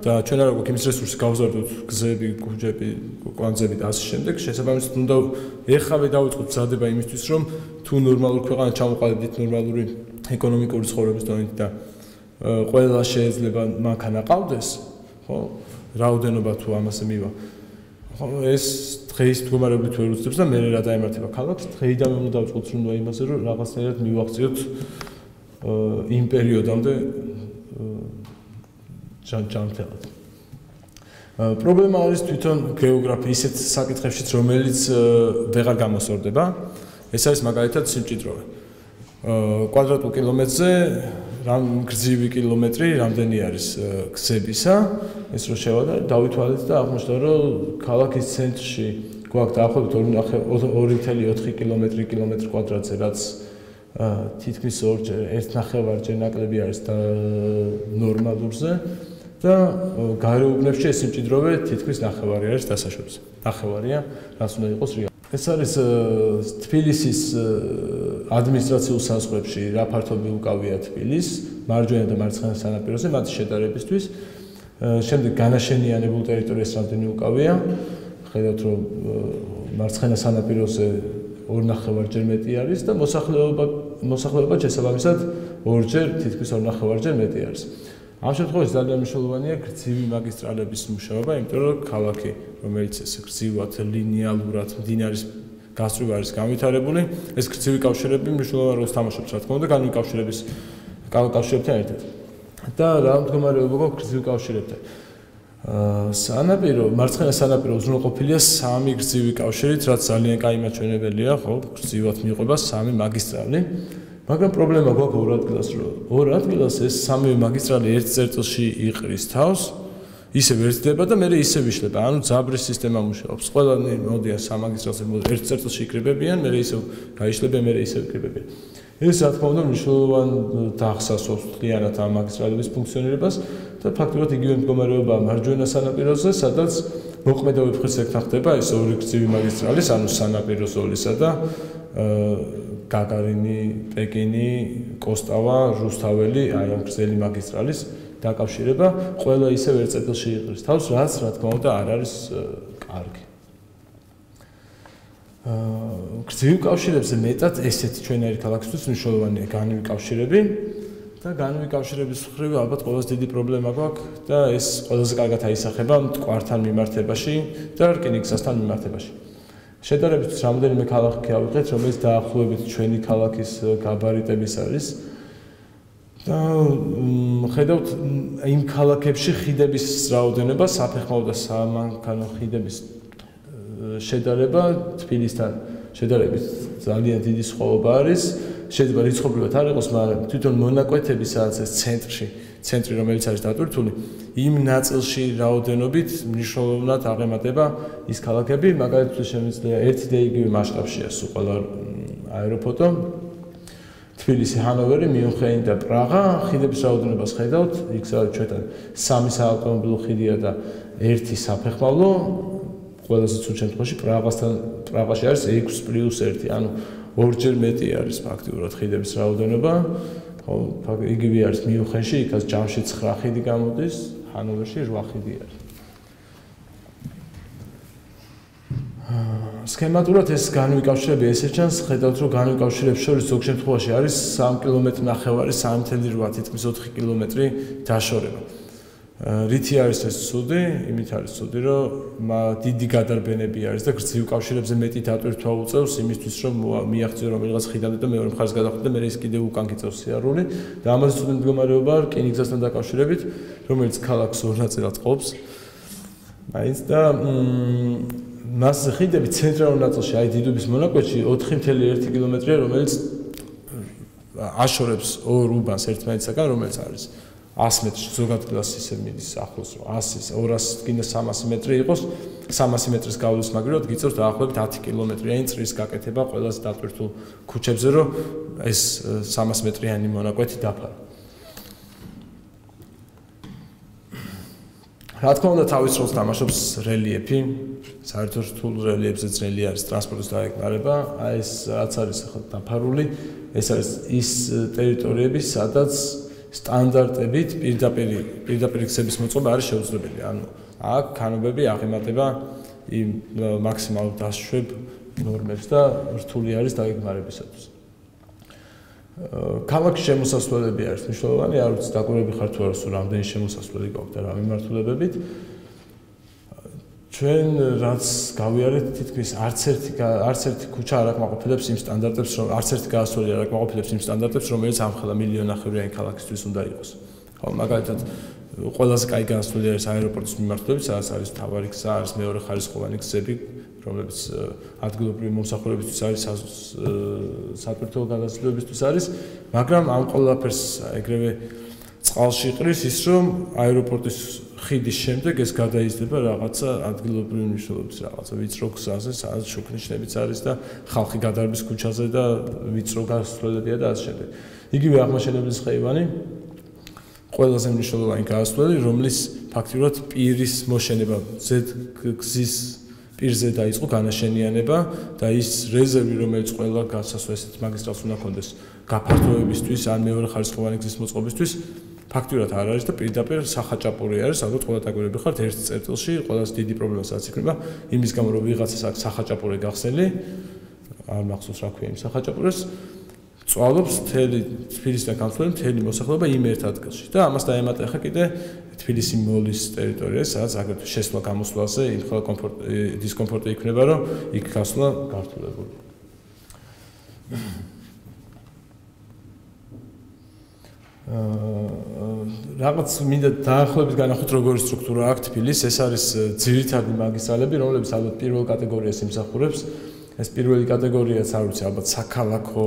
A: და ჩვენ არ გვაქვს იმის რესურსი გავზარდოთ გზები, კუჯები, კვანძები და ასე შემდეგ. შესაბამისად უნდა ეხავე დავიწყოთ მზადება იმისთვის, რომ თუ ნორმალურ ქვეყანას ჩამოყალიბდით ნორმალური ეკონომიკური ცხოვრების დონით და ყველა შეიძლება მანქანა ყავდეს, ხო? რაოდენობა თუ ამაზე მივა. ხო, ეს დღეის მდგომარეობით ვერ უცდებს და მე რა დაემართება ქალაქს. დღეიდან უნდა დავიწყოთ რომ იმაზე რომ რაღაცნაირად მივახციოთ იმ პერიოდამდე ჯანმრთელად. პრობლემა არის თვითონ გეოგრაფია ისეთ საკითხებშიც, რომელიც ვეღარ გამოსორდება. ეს არის მაგალითად სიმჭიდროვე. კვადრატულ კილომეტრზე გრძივი კილომეტრი რამდენი არის გზებისა, ეს რო შევადაროთ, დავითვალეთ და აღმოჩნდა, რომ ქალაქის ცენტრში გვაქვს დაახლოებით 2.4 კილომეტრი კვადრატზე, რაც თითქმის 1.5-ჯერ ნაკლები არის და ნორმალურზე და გარეუბნებში ეს სიმჭიდროვე თითქმის ნახევარი არის დასაშვებზე. ნახევარია, რაც უნდა იყოს რეალურად. ეს არის თბილისის ადმინისტრაციულ საზღვრებში რა ფართობი უკავია თბილისს, მარჯვენა და მარცხენა სანაპიროზე მათი შედარებისთვის. შემდეგ განაშენიანებულ ტერიტორიას რამდენი უკავია. ხედავთ, რომ მარცხენა სანაპიროზე 2.5-ჯერ მეტი არის და მოსახლეობა შესაბამისად 2-ჯერ, თითქმის 2.5-ჯერ მეტი არის. ამ შემთხვევაში ძალიან მნიშვნელოვანია გრძივი მაგისტრალების მუშაობა, იმიტომ რომ ქალაქი, რომელიც ეს გრძივად, ლინიალურად მდინარის გასწვრივ არის განვითარებული, ეს გრძივი კავშირები მნიშვნელოვან როლს თამაშობს, რა თქმა უნდა, კავშირებთან ერთად. და რა მდგომარეობა გვაქვს გრძივ კავშირებთან? სანაპირო, მარცხენა სანაპირო უზრუნველყოფილია 3 გრძივი კავშირით, რაც ძალიან კაი მაჩვენებელია, ხო, გრძივად მიყვება 3 მაგისტრალი. მაგრამ პრობლემა გვაქვს ორ ადგილას ეს 3 მაგისტრალი ერთ წერტილში იყრის თავს, ისევ ერთდება და მე ისევ იშლება. ანუ ძაბრის სისტემა მუშაობს. ყველანი მოდიან 3 მაგისტრალზე ერთ წერტილში იკრიბებიან, მე ისევ გაიშლებიან, მე ისევ იკრიბებიან. ეს რა თქმა უნდა მნიშვნელოვან დახსასვავს მთლიანად ამ მაგისტრალების ფუნქციონირებას და ფაქტობრივად იგივე მდგომარეობაა მარჯვენა სანაპიროზე, სადაც მოყმედავი ფხიზრებთან ხდება ეს ორი გრძივი მაგისტრალის, ანუ სანაპირო ზოლისა და გაგარინი, პეკინი, კოსტავა, რუსთაველი, აი ამ გრძელი მაგისტრალის დაკავშირება, ყველა ისევ ერთ წერტილში იყრის თავს, რაც რა თქმა უნდა არ არის კარგი. გრძივ კავშირებზე მეტად ესეთი ჩვენერი ქალაქისთვის მნიშვნელოვანია განივი კავშირები და განივი კავშირების მხრივ ალბათ ყველაზე დიდი პრობლემა გვაქვს და ეს ყველაზე კარგად აისახება მტკვართან მიმართებაში და რკინიგზასთან მიმართებაში. შედარებისთვის რამდენიმე ქალაქი ავიღეთ, რომელიც დაახლოებით ჩვენი ქალაქის გაბარიტების არის და ხედავთ იმ ქალაქებში ხიდების რაოდენობა, საფეხმავლო და სამანქანო ხიდების შედარება თბილისთან შედარებით ძალიან დიდი სხვაობა არის. შეიძლება რიცხობრივად არ იყოს, მაგრამ თვითონ მონაკვეთები, სადაც ეს ცენტრი რომელიც არის დატვირთული, იმ ნაწილში რაოდენობით მნიშვნელოვნად აღემატება ის ქალაქები, მაგალითად შემიძლია ერთი და იგივე მასშტაბშია სულ ყველა აეროპორტო. თბილისი, ჰანოვერი, მიუნხენი და პრაღა, ხიდების რაოდენობას ხედავთ, იქ სადაც ჩვენთან 3 საავტომობილო ხიდია და 1 საფეხმავლო. ყველაზე ცუდ შემთხვევაში პრაღაში არის 6+1, ანუ 2-ჯერ მეტი არის ფაქტიურად ხიდების რაოდენობა. ხო, იგივე არის მიუნხენში, იქაც ჯამში 9 ხიდი გამოდის, ჰანოვერში 8 ხიდი არის. სქემატურად ეს განივი კავშირები ესე ჩანს, ხედავთ რომ განივი კავშირებს შორის ზოგ შემთხვევაში არის 3 კილომეტრი, 3.8, თითქმის 4 კილომეტრი დაშორება. რითი არის ეს ცუდი? იმით არის ცუდი, რომ დიდი გადარბენები არის და გრძივ კავშირებზე მეტი დატვირთვა უწევს იმისთვის, რომ მიაღწიო რომელიღაც ხიდამდე და მეორე მხარეს გადახვიდე და მე ის კიდევ უკან გიწევს სიარული და ამაზე ცუდი მდგომარეობა არის რკინიგზასთან დაკავშირებით, რომელიც ქალაქს ორ ნაწილად ყოფს. მაინც და მასზე ხიდები ცენტრალურ ნაწილში, აი დიდუბის მონაკვეთში 4.1 კილომეტრია, რომელიც აშორებს ორ უბანს ერთმანეთისაგან, რომელიც არის 100 მეტრში, ზოგადად კლასს ისე მიდის ახლოს, რომ 100, 200, კიდე 300 მეტრი იყოს, 300 მეტრის გავლის მაგალითად გიწევს დაახლოებით 10 კილომეტრიანი წრის გაკეთება ყველაზე დატვირთულ ქუჩებზე, რომ ეს 300 მეტრიანი მონაკვეთი დაფარო. რა თქმა უნდა, თავის როლს თამაშობს რელიეფი, საერთოდ რთულ რელიეფზე ძნელი არის ტრანსპორტის დაეკმარება, აი ეს რაც არის ახლა დაფარული, ეს არის ის ტერიტორიები, სადაც სტანდარტებით პირდაპირ ქსების მოწყობა არის შეუძლებელი. ანუ აქ ქანობები აღემატება იმ მაქსიმალურ დასშვებ ნორმებს და რთული არის დაგეგმარებისათვის. ქალაქის შემოსასვლელები არის მნიშვნელოვანი, არ ვიცი დაკვირვები ხარ თუ არა, სულ რამდენი შემოსასვლელი გაქვთ და რა მიმართულებებით. ჩვენ რაც გავიარეთ, თითქმის არც ერთი ქუჩა არ აკმაყოფილებს იმ სტანდარტებს, არც ერთი გაასველი არ აკმაყოფილებს იმ სტანდარტებს, რომელიც ამხელა მილიონნახევრიანი ქალაქისთვის უნდა იყოს. ხო, მაგალითად, ყველაზე კაი განსხვავებული არის აეროპორტის მიმართულებით, სადაც არის მთავარი გზა, არის მეორე ხარისხოვანი გზები, რომლებიც ადგილობრივი მომსახურებისთვის არის, სატვირთო გადაზიდვებისთვის არის, მაგრამ ამ ყველაფერს ეგრევე წყალში ყრის ის, რომ აეროპორტის ხიდის შემდეგ ეს გადაიზრდება რაღაცა ადგილობრივი მნიშვნელობის რაღაცა ვიწრო გზაზე, სადაც შუქნიშნებიც არის და ხალხი გადარბის ქუჩაზე და ვიწრო გასასვლელებია და ასე შემდეგ. იგივე აღმაშენებლის ხეივანი ყველაზე მნიშვნელოვანი გასასვლელი, რომლის ფაქტიურად პირის მოშენება გზის პირზე დაიწყო განაშენიანება და ის რეზერვი, რომელიც ყველა გასასვლელით მაგისტრალს უნდა კონდეს გაფართოებისთვის ან მეორე ხარისხოვანი გზის მოწყობისთვის ფაქტიურად არ არის და პირდაპირ სახაჭაპური არის, ალბათ ყველა დაგვირები ხართ ერთ წერტილში, ყველას დიდი პრობლემა სადაც იქნება, იმის გამო რომ ვიღაცას აქვს სახაჭაპური გახსნილი, არ მახსოვს რა ქვია იმ სახაჭაპურეს, წვალობს მთელი თბილისიდან გამოსვლელი მთელი მოსახლეობა იმ ერთ ადგილში და ამას დაემატა ახლა კიდე თბილისი მოლის ტერიტორიაზე, სადაც აგრეთვე შესვლა გამოსვლაზე იმ ხოლმე დისკომფორტი იქნება, რომ იქ გასვლა გართულებული. რაღაც მინდა დაახლოებით განახოთ როგორი სტრუქტურა აქვს თბილისს, ეს არის ძირითადი მაგისტრალები, რომლებიც ალბათ პირველ კატეგორიას იმსახურებს. ეს პირველი კატეგორიაც არ ვიცი, ალბათ საქალაქო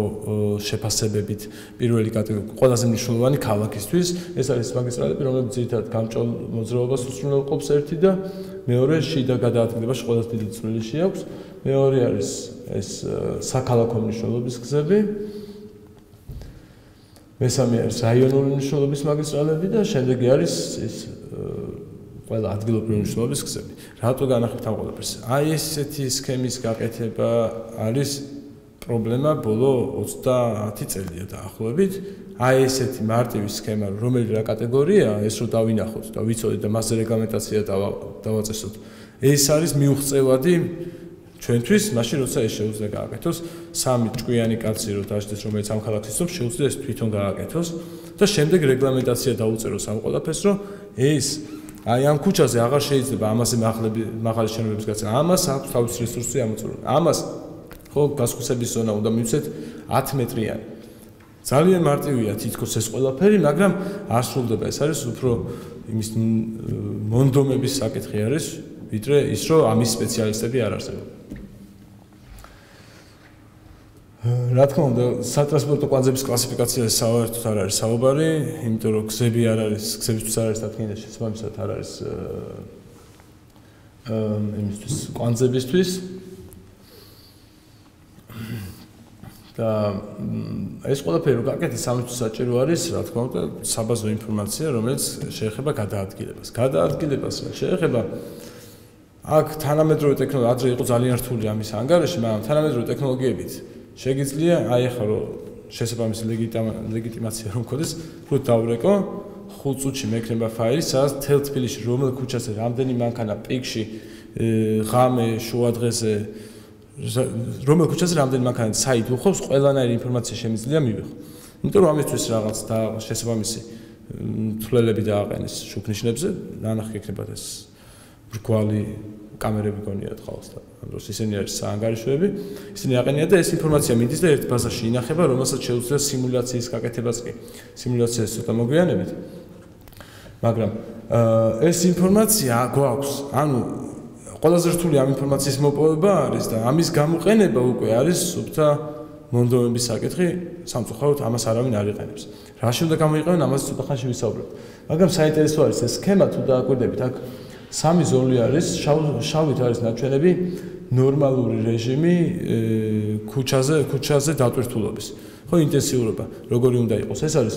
A: შეფასებებით პირველი კატეგორია, ყველაზე მნიშვნელოვანი ქალაქისთვის, ეს არის მაგისტრალები, რომლებიც ძირითადად გამჭოლ მოძრაობას უსრულყოფს ერთი და მეორე შიდა გადაადგილებას ყველაზე დიდი წვლილი შეაქვს. მეორე არის ეს საქალაქო მნიშვნელობის გზები. მესამე არის რაიონული მნიშვნელობის მაგისტრალები და შემდეგი არის ეს ყველა ადგილობრივი მნიშვნელობის გზები. რატო განახებთ ამ ყველაფერს? აი ესეთი სქემის გაკეთება არის პრობლემა ბოლო 30 წელია დაახლოებით. აი ესეთი მარტივი სქემა, რომელი რა კატეგორიაა, ეს რო დავინახოთ და ვიცოდეთ და მასზე რეგლამენტაცია დავაწესოთ. ეს არის მიუღწევადი ჩვენთვის, მაშინ როცა ეს შეუძლია გააკეთოს, სამი ჭკვიანი კაცი რო დაждდეს, რომელიც ამ ქალაქს იცნობს, შეუძლია ეს თვითონ გააკეთოს და შემდეგ რეგლამენტაცია დაუწეროს ამ ყველაფერს, რომ ეს აი ამ ქუჩაზე აღარ შეიძლება ამაზე მაღალი შენობების გაცემა. ამას აქვს თავის რესურსი ამოწურული. ამას ხო გასხვისების ზონა უნდა მივცეთ 10 მეტრიანი. ძალიან მარტივია თითქოს ეს ყველაფერი, მაგრამ არ სრულდება. ეს არის უფრო იმის მონდომების საკითხი არის, ვიდრე ის, რომ ამის სპეციალისტები არ არსებობენ. რა თქმა უნდა, სატრანსპორტო კვანძების კლასიფიკაციაზე საერთოდ არ არის საუბარი, იმიტომ რომ გზები არ არის, გზებისთვის არ არის თქინდა შესაბამისად არ არის იმისთვის კვანძებისთვის. და ეს ყველაფერი რო გაკეთდეს, ამისთვის საჭირო არის, რა თქმა უნდა, საბაზო ინფორმაცია, რომელიც შეეხება გადაადგილებას. გადაადგილებას შეეხება აქ თანამედროვე ტექნოლოგია, ადრე იყო ძალიან რთული ამის ანგარიში, მაგრამ თანამედროვე ტექნოლოგიებით შეგიძლია აი ახლა რომ შესაბამისი ლეგიტიმაცია რომ მქონდეს, უფრო დავრეკო 5 წუთში მექნება ფაილი, სადაც თელ თბილისში რომელ ქუჩაზე რამდენი მანქანა პიკში, ღამე, შუადღეზე, რომელ ქუჩაზე რამდენი მანქანა საით უხობს, ყველანაირი ინფორმაცია შემიძლია მივიღო. იმიტომ რომ ამისთვის რაღაც და შესაბამისი თვლელები დააყენეს შუქნიშნებზე, ნანახი ექნებათ ეს ბრგვალი კამერები გონიათ ხალხს და ამ დროს ისინი არის საანგარიშოები, ისინი აყენიან და ეს ინფორმაცია მიდის და ერთ ბაზაში ინახება, რომელსაც შეუძლია სიმულაციის გაკეთებაც კი. სიმულაციას ცოტა მოგვიანებით. მაგრამ ეს ინფორმაცია გვაქვს, ანუ ყველაზე რთული ამ ინფორმაციის მოპოვება არის და ამის გამოყენება უკვე არის სუფთა მონდომების საკითხი, სამწუხაროდ ამას არავინ არ იყენებს. რაში უნდა გამოიყენონ, ამაზე ცოტა ხანში ვისაუბრებ. მაგრამ საინტერესო არის ეს სქემა, თუ დააკვირდებით, აქ სამი ზოლი არის, შავით არის ნაჩვენები ნორმალური რეჟიმი ქუჩაზე დატვირთულობის. ხო, ინტენსიურობა, როგორი უნდა იყოს, ეს არის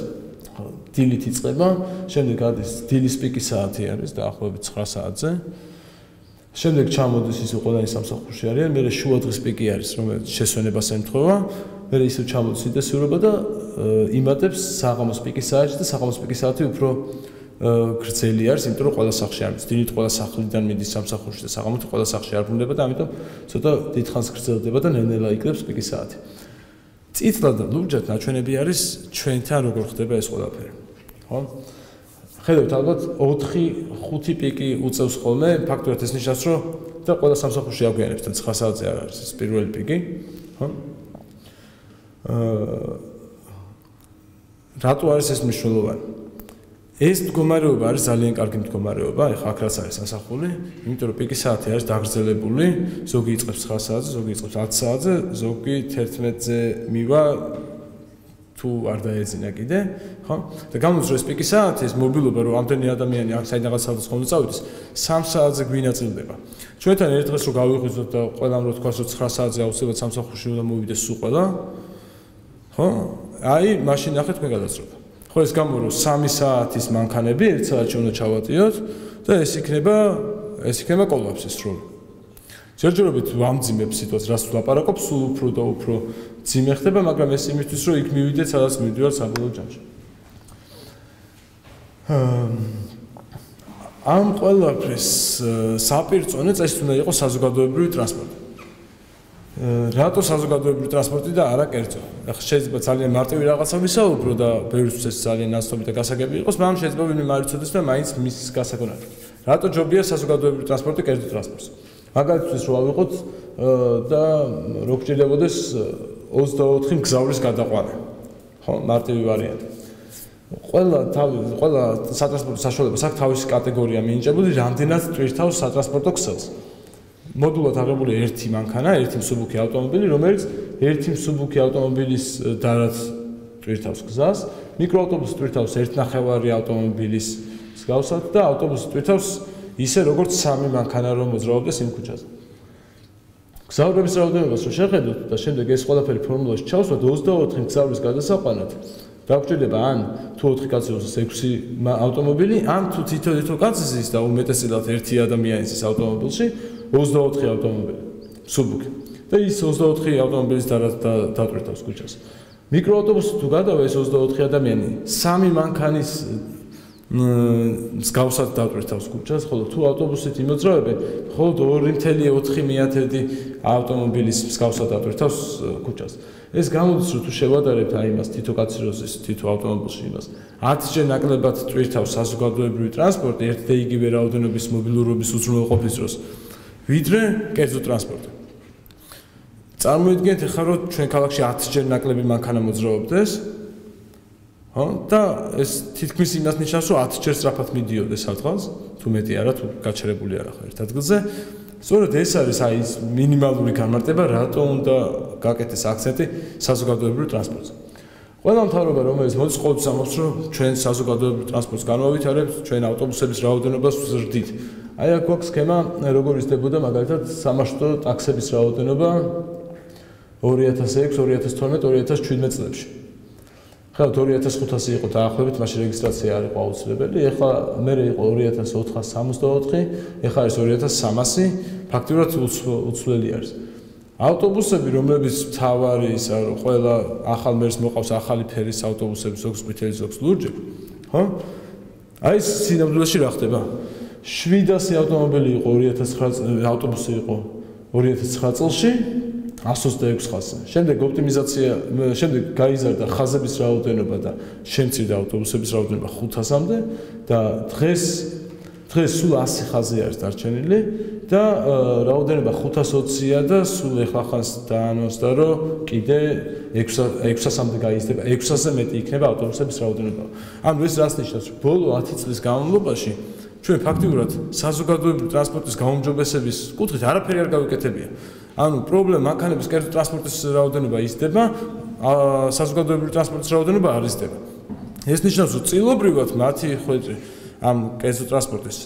A: დილით იწყება, შემდეგ გადის დილის პიკი საათი არის დაახლოებით 9 საათზე. შემდეგ ჩამოდის ის ყველანი სამსახურში არიან, მერე შუადღის პიკი არის, რომელიც შესვენებას ემთხვევა, მე ისევ ჩამოდის ინტენსიურობა და იმატებს საღამოს პიკის საათში და საღამოს პიკის საათი უფრო გრძელი არის, იმიტომ რომ ყველა სახლში არ მიდის. დილით ყველა სახლიდან მიდის სამსახურში და საღამოთი ყველა სახლში არ ბრუნდება და ამიტომ ცოტა დიდხანს გრძელდება და ნელ-ნელა იკლებს პიკის საათი. წიწლად და ლურჯად ნაჩვენები არის ჩვენთან როგორ ხდება ეს ყველაფერი. ხო? ხედავთ ალბათ 4-5 პიკი უწევს ხოლმე, ფაქტობრივად ეს ნიშნავს, რომ და ყველა სამსახურში აგვიანებს და 9 საათზე არ არის ეს პირველი პიკი, ხო? რატო არის ეს მნიშვნელოვანი? ეს მდგომარეობა არის ძალიან კარგი მდგომარეობა, ეხლა აქ რაც არის სასახული, იმიტომ რომ პიკის საათი არის დაგრძელებული, ზოგი იწყებს 9 საათზე, ზოგი იწყებს 10 საათზე, ზოგი 11-ზე მივა თუ არ დაეძინა კიდე, ხო? და გამოდის რომ ეს პიკის საათი, ეს მობილობა რომ ამდენი ადამიანი აქ საიდანაც ხოლმე წავიდეს, 3 საათზე გვინაწილდება. ჩვენთან ერთ დღეს რომ გავიღვიძოთ და ყველამ რომ თქვას რომ 9 საათზე აუცილებლად სამსახურში უნდა მოვიდეს სულ ყველა, ხო? აი, მაშინ ნახეთ თქვენ გადაწყვეტა. ხო, ეს გამო რომ 3 საათის მანქანები 1 საათში უნდა ჩავატიოთ და ეს იქნება კოლაფსი სრული. ჯერჯერობით ვამძიმებ სიტუაციას, რაც ვლაპარაკობ, სულ უფრო და უფრო ძიმე ხდება, მაგრამ ეს იმისთვის რომ იქ მივიდეთ, სადაც მივდივარ საბოლოო ჯამში. ამ ყველაფრის საპირწონე წესით უნდა იყოს საზოგადოებრივი ტრანსპორტი. რატო საზოგადოებრივი ტრანსპორტი და არა კერძო? ახლა შეიძლება ძალიან მარტივი რაღაცა ვისაუბრო და ბევრისთვის ძალიან ნაცნობი და გასაგები იყოს, მაგრამ შეიძლება ვინმე მარიცოდეს და მაინც მის გასაგონად. რატო ჯობია საზოგადოებრივი ტრანსპორტი კერძო ტრანსპორტს? მაგალითად რო ავიღოთ და რო გჭირდებოდეს 24 მგზავრის გადაყვანა. ხო, მარტივი ვარიანტი. ყველა სატრანსპორტო საშუალებას აქვს თავისი კატეგორია მინიჭებული, რამდენად ტვირთავს სატრანსპორტო ქსელს. მოდულად აღებული ერთი მანქანა, ერთი მსუბუქი ავტომობილი, რომელიც ერთი მსუბუქი ავტომობილის დარად ტვირთავს გზას, მიკროავტობუსი ტვირთავს 1.5 ავტომობილის მსგავსად და ავტობუსი ტვირთავს ისე როგორც 3 მანქანა რომ მოძრაობდეს იმ ქუჩაზე. გზავრების რაოდენობას რო შეხედოთ და შემდეგ ეს ყველაფერი ფორმულაში ჩავსვათ 24 მგზავრის გადასაყვანად, დაგჭირდება ან თუ 4 კაცი უსის 6 ავტომობილი, ან თუ თითო კაცი ზის და უმეტესად ერთი ადამიანი ზის ავტომობილში 24 ავტომობილი, მსუბუქი. და ის 24 ავტომობილის დატვირთავს ქუჩას. მიკროავტობუსი თუ გადავა ეს 24 ადამიანი 3 მანქანის მსგავსად დატვირთავს ქუჩას, ხოლო თუ ავტობუსით იმოძრავებენ, მხოლოდ 2.4 ავტომობილის მსგავსად დატვირთავს ქუჩას. ეს გამოდის რომ თუ შევადარებთ აი იმას თითო კაცი როზის თითო ავტომობილში იმას 10-ჯერ ნაკლებად ტვირთავს საზოგადოებრივი ტრანსპორტი ერთ და იგივე რაოდენობის მობილურობის უზრუნველყოფის დროს ვიდრე კერძო ტრანსპორტი. წარმოიდგინეთ ახლა რომ ჩვენ ქალაქში 10-ჯერ ნაკლები მანქანა მოძრაობდეს, ხო? და ეს თითქმის იმას ნიშნავს რომ 10-ჯერ სწრაფად მიდიოდეს სადღაც, თუ მეტი არა, თუ გაჩერებული არა ხარ ერთ ადგილზე. სწორედ ეს არის აი ის მინიმალური განმარტება, რატო უნდა გაკეთდეს აქცენტი საზოგადოებრივ ტრანსპორტზე. ყველა მთავრობა რომელიც მოდის ყოველთვის ამბობს რომ ჩვენ საზოგადოებრივ ტრანსპორტს განვავითარებთ, ჩვენ ავტობუსების რაოდენობას ვზრდით. აი აქ გვაქვს სქემა როგორ იზრდებოდა მაგალითად სამარშრუტო ტაქსების რაოდენობა 2006, 2012, 2017 წლებში. ხალხ 2500 იყო დაახლოებით, მაშინ რეგისტრაცია არ იყო აუცილებელი. ეხლა მე იყო 2464, ეხლა არის 2300, ფაქტობრივად უცვლელი არის. ავტობუსები, რომლებიც მთავარი ისა რომ ყველა ახალ მერს მოყავს ახალი ფერის ავტობუსები, ზოგს ყვითელი, ზოგს ლურჯი, ხო? აი ეს სინამდვილეში რა ხდება? 700 ავტომობილი იყო 2009 ავტობუსი იყო 2009 წელში 126 ხაზზე. შემდეგ ოპტიმიზაცია, შემდეგ გაიზარდა ხაზების რაოდენობა და შემცირდა ავტობუსების რაოდენობა 500-მდე და დღეს სულ 100 ხაზი არის დარჩენილი და რაოდენობა 520-ია და სულ ეხლახანს დაანონსდა რომ კიდე 600-მდე გაიზრდება, 600-ზე მეტი იქნება ავტობუსების რაოდენობა. ანუ ეს რას ნიშნავს? ბოლო 10 წლის განმავლობაში ჩვენ ფაქტიურად საზოგადოებრივი ტრანსპორტის გაუმჯობესების კუთხით არაფერი არ გავიკეთებია. ანუ პრობლემა მანქანების კერძო ტრანსპორტის რაოდენობა იზრდება, საზოგადოებრივი ტრანსპორტის რაოდენობა არ იზრდება. ეს ნიშნავს, რომ წილობრივად მათი ხვედრი ამ კერძო ტრანსპორტის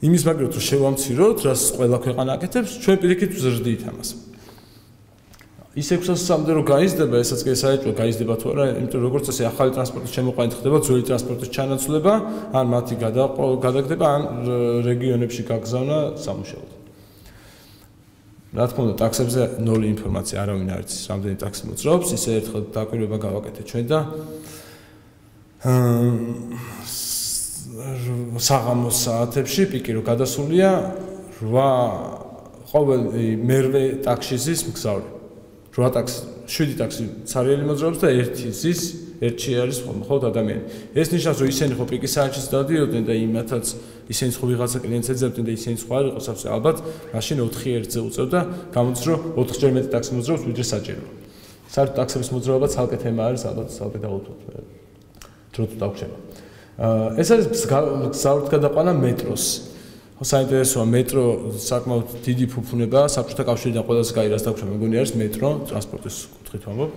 A: იმის მაგალითად რომ შევამციროთ, რაც ყველა ქვეყანა აკეთებს, ჩვენ პირიქით ვზრდით ამას. ის 600-მდე რომ გაიზრდება, ესაც კი საერთოდ გაიზრდება თუ არა, იმიტომ რომ როგორც წესი ახალი ტრანსპორტის შემოყვანით ხდება ძველი ტრანსპორტის ჩანაცვლება, ან მათი გადაგდება, ან რეგიონებში გაგზავნა სამუშაოდ. რა თქმა უნდა, ტაქსებზე ნული ინფორმაცია არავინ არ იცის, რამდენი ტაქსი მოძრაობს, ისე ერთხელ დაკვირვება გავაკეთეთ ჩვენ და საღამოს საათებში პიკი რო გადასულია 8 ყოველ მერვე ტაქსში ზის მგზავრი. 8 ტაქსი, 7 ტაქსი ცარიელი მოძრაობს და 1 ზის, 1-ში არის მხოლოდ ადამიანი. ეს ნიშნავს, რომ ისინი ხო პიკის საათშიც დადიოდნენ და იმათაც ისინი ხო ვიღაცა კლიენტს ეძებდნენ და ისინი სხვა არ იყოს, ალბათ მაშინ 4-1-ზე უწევდა, გამოდის რომ 4-ჯერ მეტი ტაქსი მოძრაობს, ვიდრე საჭიროა. საერთოდ ტაქსების მოძრაობა ცალკე თემა არის, ალბათ ცალკე დავუთვალოთ. დრო თუ დავუშვება. ეს არის გზავრით გადაყვანა მეტროს. საინტერესოა მეტრო საკმაოდ დიდი ფუფუნებაა, საბჭოთა კავშირიდან ყველაზე კაი რას დაგვშვა, მეგონი არის მეტრო, ტრანსპორტის კუთხით ვამბობ.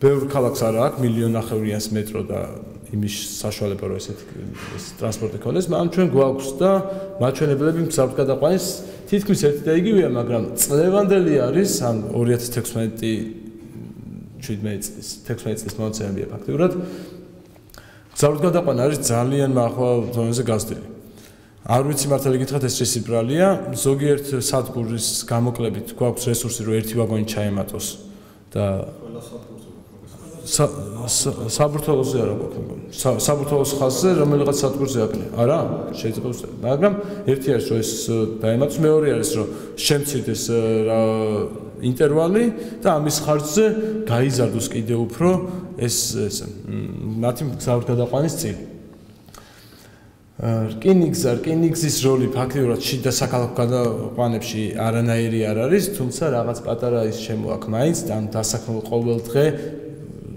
A: ბევრ ქალაქს არა აქვს მილიონნახევრიანს მეტრო და იმის საშუალება რომ ესეთი ტრანსპორტი ქონდეს, მაგრამ ჩვენ გვაქვს და მაჩვენებლები გზავრით გადაყვანის თითქმის ერთი და იგივეა, მაგრამ წლევანდელი არის, ან 2016 წლის მონაცემებია ფაქტიურად. გზავრით გადაყვანა არის ძალიან მაღალ დონეზე გაზრდილი. არ ვიცი მართალი გითხრათ ეს რა სიბრალია, ზოგიერთ სადგურის გამოკლებით გვაქვს რესურსი რომ ერთი ვაგონი ჩაემატოს და საბურთალოზე არა გვაქვს. საბურთალოს ხაზზე რომელიღაც სადგურზე აკნია. არა, შეიძლება უცებ. მაგრამ ერთი არის რომ ეს დაემატოს, მეორე არის რომ შემცირდეს ინტერვალი და ამის ხარჯზე გაიზარდოს კიდევ უფრო ეს მათი გზავრით გადაყვანის წილი. რკინიგზის როლი ფაქტიურად შიდა საქალაქო გადაყვანებში არანაირი არ არის, თუმცა რაღაც პატარა ის შემოაქვს მაინც და დასაქმებულ ყოველდღე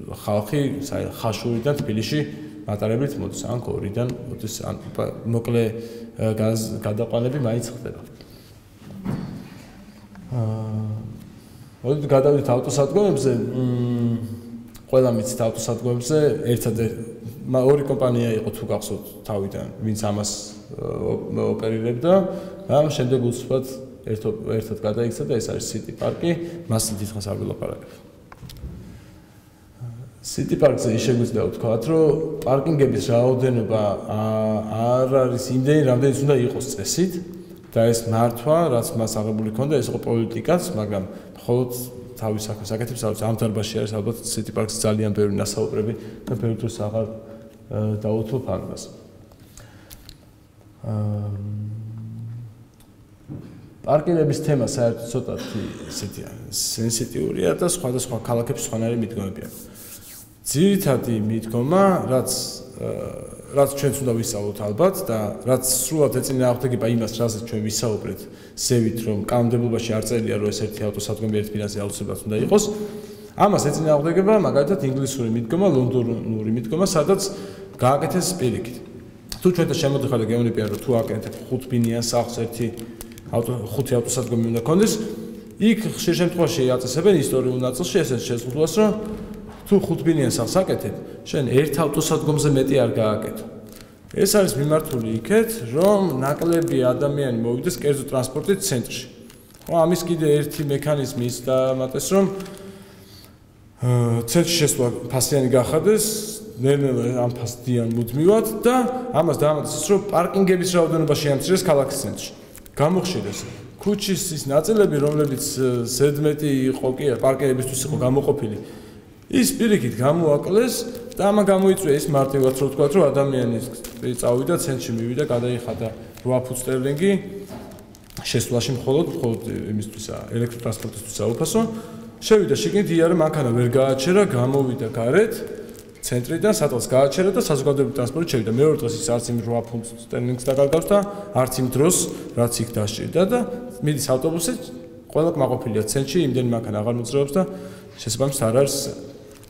A: ხალხი ხაშურიდან თბილისში მატარებლით მოდის, ან გორიდან მოდის, ან მოკლე გადაყვანები მაინც ხდება. მოდით გადავიდეთ ავტოსადგომებზე. ყველა მიცით ავტოსადგომებზე ერთადერთი ორი კომპანია იყო თუ გახსოვთ თავიდან, ვინც ამას ოპერირებდა, მაგრამ შემდეგ უცბად ერთად გადაიქცა და ეს არის City Park-ი, მასზე დიდხანს არ ვილაპარაკებ. City Park-ზე ის შეგვიძლია ვთქვათ, რომ პარკინგების რაოდენობა არ არის იმდენი, რამდენიც უნდა იყოს წესით და ეს მართვა, რაც მას აღებული ქონდა, ეს იყო პოლიტიკაც, მაგრამ მხოლოდ თავის საქმეს აკეთებს, ამ დარბაზში არის ალბათ City Park-ს ძალიან ბევრი ნასაუბრები და ბევრი დროს აღარ დაუთვალ ამას. პარკინგების თემა საერთოდ ცოტათი ესეთია, სენსიტიურია და სხვადასხვა ქალაქებში სხვანაირი მიდგომები აქვს. ძირითადი მიდგომა, რაც ჩვენც უნდა ვისწავლოთ ალბათ და რაც სრულად ეწინააღმდეგება იმას, რასაც ჩვენ ვისაუბრეთ, ზევით რომ კანონმდებლობაში არ წერია, რომ ეს ერთი ავტოსადგომი ერთ ფინანსზე აუცილებლად უნდა იყოს. ამას ეწინააღმდეგება მაგალითად ინგლისური მიდგომა, ლონდონური მიდგომა, სადაც გააკეთეს პირიქით. თუ ჩვენ და შემოდიხარ და გეუბნებიან, რომ თუ აკეთებ 5 ბინიან სახლს ერთი 5 ავტოსადგომი უნდა კონდეს, იქ ხშირ შემთხვევაში აწესებენ ისტორიულ ნაწილში ესეც შეზღუდვას, რომ თუ 5 ბინიან სახლს აკეთებ, შენ ერთ ავტოსადგომზე მეტი არ გააკეთო. ეს არის მიმართული იქეთ, რომ ნაკლები ადამიანი მოვიდეს კერძო ტრანსპორტით ცენტრში. ხო, ამის კიდე ერთი მექანიზმი ის დამატეს, რომ ცენტრში შესვლა ფასიანი გახადეს, ნელ-ნელა ამ ფასს დიან მუდმივად და ამას დამატეს, რომ პარკინგების რაოდენობა შეამცირეს ქალაქის ცენტრში. გამოხშირეს ქუჩის ის ნაწილები, რომლებიც ზედმეტი იყო კი პარკინგებისთვის იყო გამოყოფილი. ის პირიქით გამოაკლეს და ამა გამოიწვია ის მარტივად რო ვთქვა, რომ ადამიანი წავიდა ცენტრში, მივიდა, გადაიხადა 8 ფუტ სტერლინგი შესვლაში მხოლოდ იმისთვისა, ელექტროტრანსპორტისთვის აუფასო. შევიდა შიგნით, იარა მანქანა ვერ გააჩერა, გამოვიდა გარეთ ცენტრიდან, სადღაც გააჩერა და საზოგადოებრივი ტრანსპორტით შევიდა. მეორე დღეს ის არც იმ 8 ფუნტ სტერლინგს დაგარგავს და არც იმ დროს, რაც იქ დასჭირდა და მიდის ავტობუსით, ყველა კმაყოფილია ცენტრში, იმდენი მანქანა აღარ მოძრაობს და შესაბამისად არ არის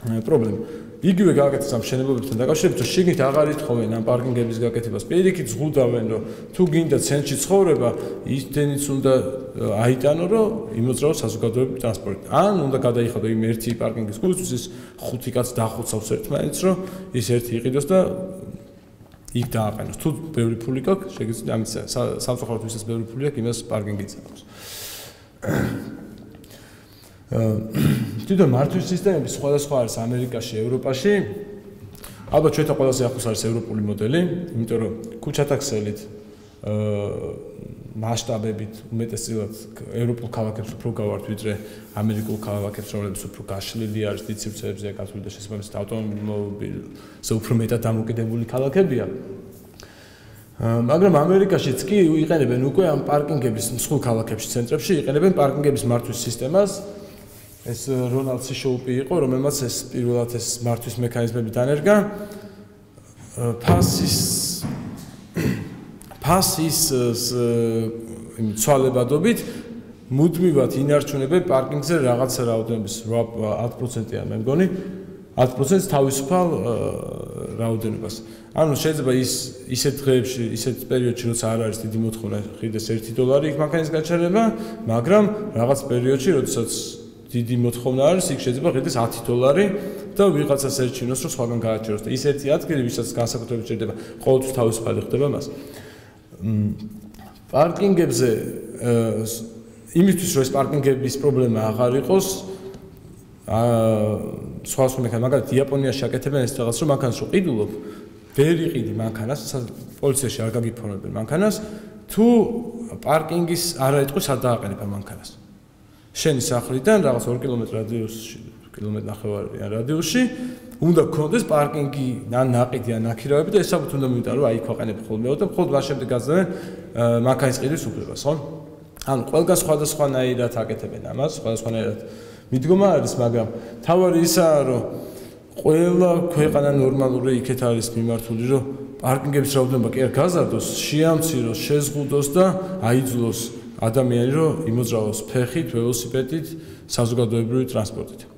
A: პრობლემა. იგივე გააკეთეს ამ მშენებლობებთან დაკავშირებით, რომ შიგნით აღარ ითხოვენ ამ პარკინგების გაკეთებას. პირიქით ზღუდავენ, რომ თუ გინდა ცენტრში ცხოვრება, ისდენიც უნდა აიტანო, რომ იმოძრაოს საზოგადოებრივი ტრანსპორტი. ან უნდა გადაიხადო იმ ერთი პარკინგის გულისთვის ის 5 კაც დახოცავს ერთმანეთს, რომ ის ერთი იყიდოს და იქ დააყენოს. თუ ბევრი ფული გაქვს, შეგიძლიათ ამის სამწუხაროდ ვისაც ბევრი ფული აქვს, იმას პარკინგი იცავს. თვითონ მართვის სისტემები სხვადასხვა არის ამერიკაში, ევროპაში. ალბათ ჩვენთან ყველაზე ახლოს არის ევროპული მოდელი, იმიტომ რომ ქუჩათა ქსელით მასშტაბებით უმეტესწილად ევროპულ ქალაქებს უფრო გავართ ვიდრე ამერიკულ ქალაქებს, რომლებიც უფრო გაშლილი არის დიდ სივრცეებზე გათვლილი და შესაბამისად ავტომობილზე უფრო მეტად დამოკიდებული ქალაქებია. მაგრამ ამერიკაშიც კი იყენებენ უკვე ამ პარკინგების მსხვილ ქალაქებში, ცენტრებში იყენებენ პარკინგების მართვის სისტემას. ეს რონალდ სი შოუპი იყო, რომელმაც ეს პირველად ეს მართვის მექანიზმები დანერგა. ფასის ცვალებადობით მუდმივად ინარჩუნებენ პარკინგზე რაღაცა რაოდენობის 10%-იან მე მგონი 10%-ს თავისუფალ რაოდენობას. ანუ შეიძლება ისეთ დღეებში, ისეთ პერიოდში, როცა არ არის დიდი მოთხოვნა, ხიდეს $1 იქ მანქანის გაჩერება, მაგრამ რაღაც პერიოდში, როდესაც დიდი მოთხოვნა არის, იქ შეიძლება ხიდეს $10 და ვიღაცას ერჩინოს, რომ სხვაგან გააჩეროს და ის ერთი ადგილი, ვისაც განსაკუთრებით ჭირდება, ყოველთვის თავისუფალი ხდება მას. პარკინგებზე იმისთვის, რომ ეს პარკინგების პრობლემა აღარ იყოს, სხვა მექანიზმი, მაგალითად, იაპონიაში აკეთებენ ეს რაღაც, რომ მანქანას რო ყიდულობ, ვერ იყიდი მანქანას, პოლიციაში არ გაგიფორმებენ მანქანას, თუ პარკინგის არაიტყვი სად დააყენებ მანქანას. შენი სახლიდან რაღაც 2 კილომეტრი რადიუსში, კილომეტრი ნახევარი რადიუსში უნდა გქონდეს პარკინგი ან ნაყიდი ან ნაქირავები და ეს საბუთი უნდა მივიტან, რომ აი იქ ვაყენებ ხოლმე და მხოლოდ მას შემდეგ გაძლევენ მანქანის ყიდვის უფლებას, ხო? ანუ ყველგან სხვადასხვანაირად აკეთებენ ამას, სხვადასხვანაირად მიდგომა არის, მაგრამ თავარი ისაა, რომ ყველა ქვეყანა ნორმალური იქეთ არის მიმართული, რომ პარკინგების რაოდენობა კი არ გაზარდოს, შეამციროს, შეზღუდოს და აიძულოს ადამიანი, რომ იმოძრავოს ფეხით, ველოსიპედით, საზოგადოებრივი ტრანსპორტით.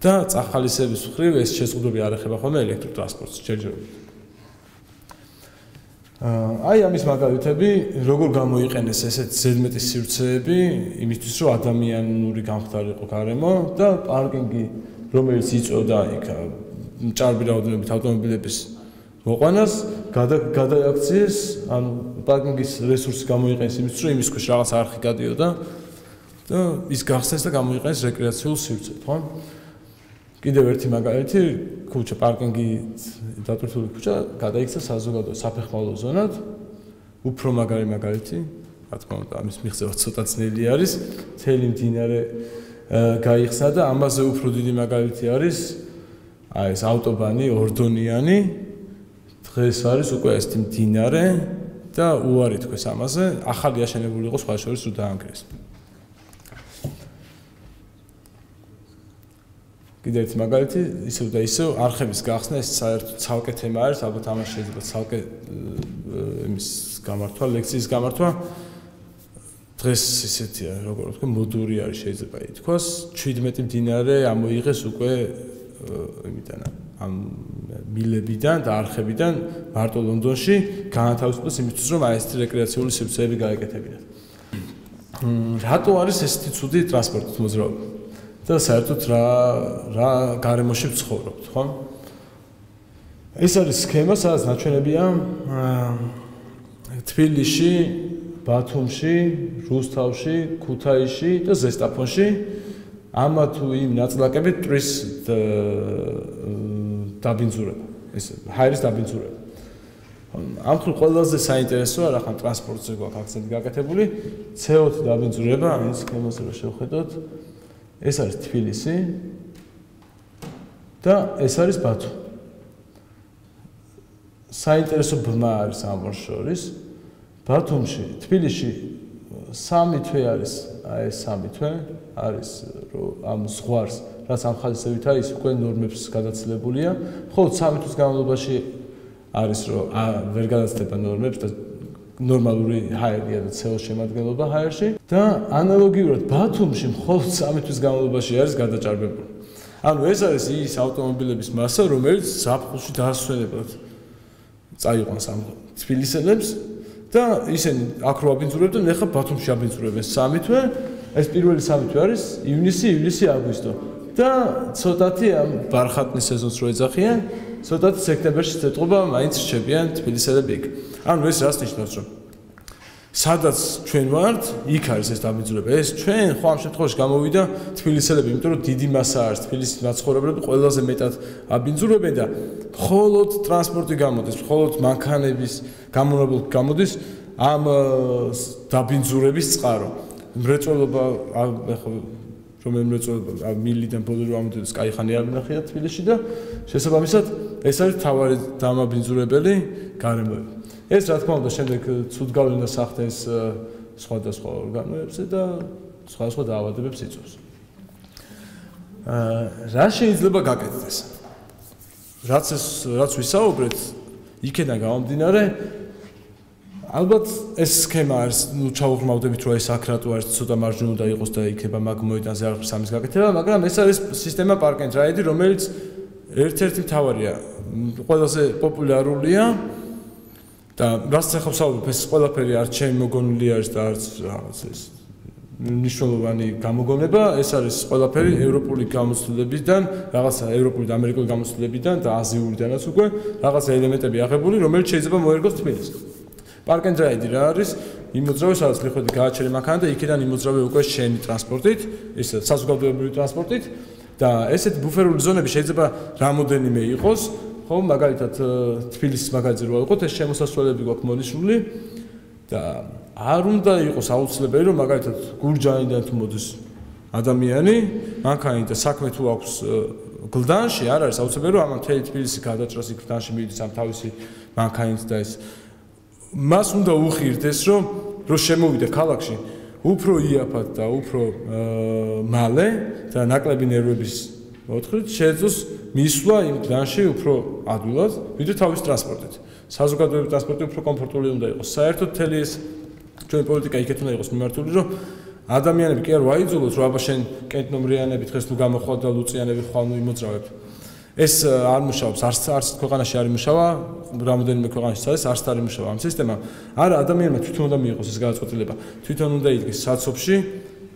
A: და წახალისების მხრივ ეს შეზღუდვები არ ეხება ხოლმე ელექტროტრანსპორტს ჯერჯერობით. აი ამის მაგალითები, როგორ გამოიყენეს ესეთ ზედმეტი სივრცეები, იმისთვის, რომ ადამიანური გამხდარიყო გარემო და პარკინგი, რომელიც იწვევდა იქ ჭარბი რაოდენობით ავტომობილების მოყვანას, გადააქციეს, ანუ პარკინგის რესურსი გამოიყენეს იმისთვის, რომ იმის ქვეშ რაღაც არხი გადიოდა და ის გახსნეს და გამოიყენეს რეკრეაციულ სივრცედ, ხო? კიდევ ერთი მაგალითი, ქუჩა, პარკინგი დატვირთული ქუჩა გადაიქცა საზოგადო საფეხმავლო ზონად. უფრო მაგარი მაგალითი, რა თქმა უნდა, ამის მიღწევა ცოტა ძნელი არის. მთელი მდინარე გაიხსნა და ამაზე უფრო დიდი მაგალითი არის აი ეს ავტობანი ორდონიანი. დღეს არის უკვე ეს მდინარე და უარი თქვეს ამაზე, ახალი აშენებული იყო სხვა შორის რომ დაანგრეს. კიდევ ერთი მაგალითი, ისევ და ისევ არხების გახსნა, ეს საერთოდ ცალკე თემა არის, ალბათ ამას შეიძლება ცალკე იმის გამართვა, ლექციის გამართვა. დღეს ისეთია, როგორ ვთქვი, მოდური არის შეიძლება ითქვას, 17 მდინარე ამოიღეს უკვე იმიდან, ამ მილებიდან და არხებიდან მარტო ლონდონში განათავისუფლეს იმისთვის, რომ აი ესეთი რეკრეაციული სივრცეები გაეკეთებინათ. რატო არის ესეთი ცუდი ტრანსპორტით მოძრაობა? და საერთოდ რა გარემოში ვცხოვრობთ, ხო? ეს არის სქემა, სადაც ნაჩვენებია თბილისში, ბათუმში, რუსთავში, ქუთაისში და ზესტაფონში ამა თუ იმ ნაწილაკებით ტვრის დაბინძურება, ეს ჰაერის დაბინძურება. ამ თუ ყველაზე საინტერესოა რა ხან ტრანსპორტზე გვაქვს აქცენტი გაკეთებული, CO2 დაბინძურება, ამ სქემაზე რომ შევხედოთ, ეს არის თბილისი და ეს არის ბათუმი. საინტერესო ბმა არის ამ ორ შორის. ბათუმში, თბილისში 3 თვე არის, აი ეს 3 თვე არის ამ ზღვარს, რაც ამ ხალისებითა ის უკვე ნორმებს გადაცილებულია, ხოლო 3 თვის განმავლობაში არის რომ ვერ გადაცდება ნორმებს და ნორმალური ჰაერია და CO2 შემადგენლობა ჰაერში და ანალოგიურად ბათუმში მხოლოდ 3 თვის განმავლობაში არის გადაჭარბებული. ანუ ეს არის ის ავტომობილების მასა, რომელიც ზაფხულში დაასვენებლად წაიყვანს ამ თბილისელებს და ისინი აქ რო აბინძურებდნენ, ეხლა ბათუმში აბინძურებენ 3 თვე. ეს პირველი 3 თვე არის ივნისი, ივლისი, აგვისტო. და ცოტათი ამ ბარხატნის სეზონს რო ეძახიან, ცოტათი სექტემბერში წეტყობა მაინც რჩებიან თბილისელები იქ. ანუ ეს რას ნიშნავს, რომ სადაც ჩვენ ვართ, იქ არის ეს დაბინძურება. ეს ჩვენ ხო ამ შემთხვევაში გამოვიდა თბილისელები, იმიტომ რომ დიდი მასა არის თბილისის მაცხოვრებლები, ყველაზე მეტად აბინძურებენ და მხოლოდ ტრანსპორტი გამოდის, მხოლოდ მანქანების გამონაბოლქვი გამოდის ამ დაბინძურების წყარო. მრეწველობა რომელი მრეწველობა მილიდან ბოლო რამოდენს კაიხანი არ ვნახია თბილისში და შესაბამისად ეს არის თავარი დამაბინძურებელი გარემოება. ეს რა თქმა უნდა შემდეგ ცუდ გავლენას ახდენს სხვადასხვა ორგანოებზე და სხვადასხვა დაავადებებს იწვევს. რა შეიძლება გაკეთდეს? რაც ვისაუბრეთ, იქიდან გამომდინარე, ალბათ ეს სქემა არის, ჩავუღრმავდებით, რომ ეს აქ რატო არის ცოტა მარჯვნივ უნდა იყოს და იქნება მაგ მოედანზე არ ხარ ამის გაკეთება, მაგრამ ეს არის სისტემა park and ride, რომელიც ერთ-ერთი მთავარია, ყველაზე პოპულარულია და რასაც ახლა ვსაუბრობ, ეს ყველაფერი არც ჩემი მოგონილი არის და არც რაღაც ეს მნიშვნელოვანი გამოგონება, ეს არის ყველაფერი ევროპული გამოცდილებიდან, რაღაცა ევროპული და ამერიკული გამოცდილებიდან და აზიურიდანაც უკვე რაღაცა ელემენტები აღებული, რომელიც შეიძლება მოერგოს თბილისს. Park and ride რა არის? იმოძრავე სადაც ლიხვედი გააჩერე მანქანა და იქიდან იმოძრავე უკვე შენი ტრანსპორტით, ის საზოგადოებრივი ტრანსპორტით და ესეთი ბუფერული ზონები შეიძლება რამოდენიმე იყოს, ხო, მაგალითად თბილისის მაგალითზე რო ვიყოთ, ეს შემოსასვლელები გვაქვს მონიშნული და არ უნდა იყოს აუცილებელი რომ მაგალითად გურჯაანიდან თუ მოდის ადამიანი, მანქანით და საქმე თუ აქვს გლდანში, არ არის აუცილებელი რომ ამან მთელი თბილისი გადაჭრას იქ გლდანში მიდის ამ თავისი მანქანით და ეს მას უნდა უხირდეს რომ შემოვიდა ქალაქში უფრო იაფად და უფრო მალე და ნაკლები ნერვების მოთხრით შეეძლოს მისვლა იმ გლდანში უფრო ადვილად, ვიდრე თავის ტრანსპორტით. საზოგადოებრივი ტრანსპორტი უფრო კომფორტული უნდა იყოს. საერთოდ მთელი ეს ჩვენი პოლიტიკა იქეთ უნდა იყოს მიმართული, რომ ადამიანები კი არ ვაიძულოთ, რომ აბა შენ კენტნომრიანები დღეს ნუ გამოხვალ და ლუწიანები ხვალ ნუ იმოძრავებ. ეს არ მუშაობს, არც ქვეყანაში არ იმუშავა, რამოდენიმე ქვეყანაში არის, არც არ იმუშავა ამ სისტემა. არა, ადამიანმა თვითონ უნდა მიიღოს ეს გადაწყვეტილება. თვითონ უნდა იდგეს საცობში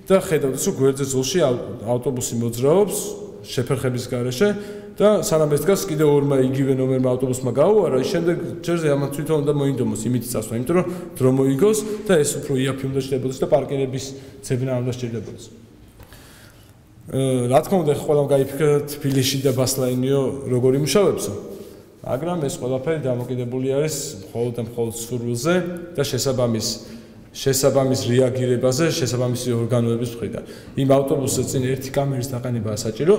A: და ხედავდეს, რომ გვერდზე ზოლში ავტობუსი მოძრაობს შეფერხების გარეშე და სანამ ეს დგას კიდევ ორმა იგივე ნომერმა ავტობუსმა გაუარა, ის შემდეგ ჯერზე ამან თვითონ უნდა მოინდომოს იმით წასვლა, იმიტომ რომ დრო მოიგოს და ეს უფრო იაფი უნდა შედებოდეს და პარკირების ძებნა უნდა შედებოდეს. რა თქმა უნდა, ყველამ გაიფიქრა თბილისში და ბასლაინიო როგორ იმუშავებსო, მაგრამ ეს ყველაფერი დამოკიდებული არის მხოლოდ და მხოლოდ სურვილზე და შესაბამის რეაგირებაზე, შესაბამისი ორგანოების მხრიდან. იმ ავტობუსზე წინ ერთი კამერის დაყენებაა საჭირო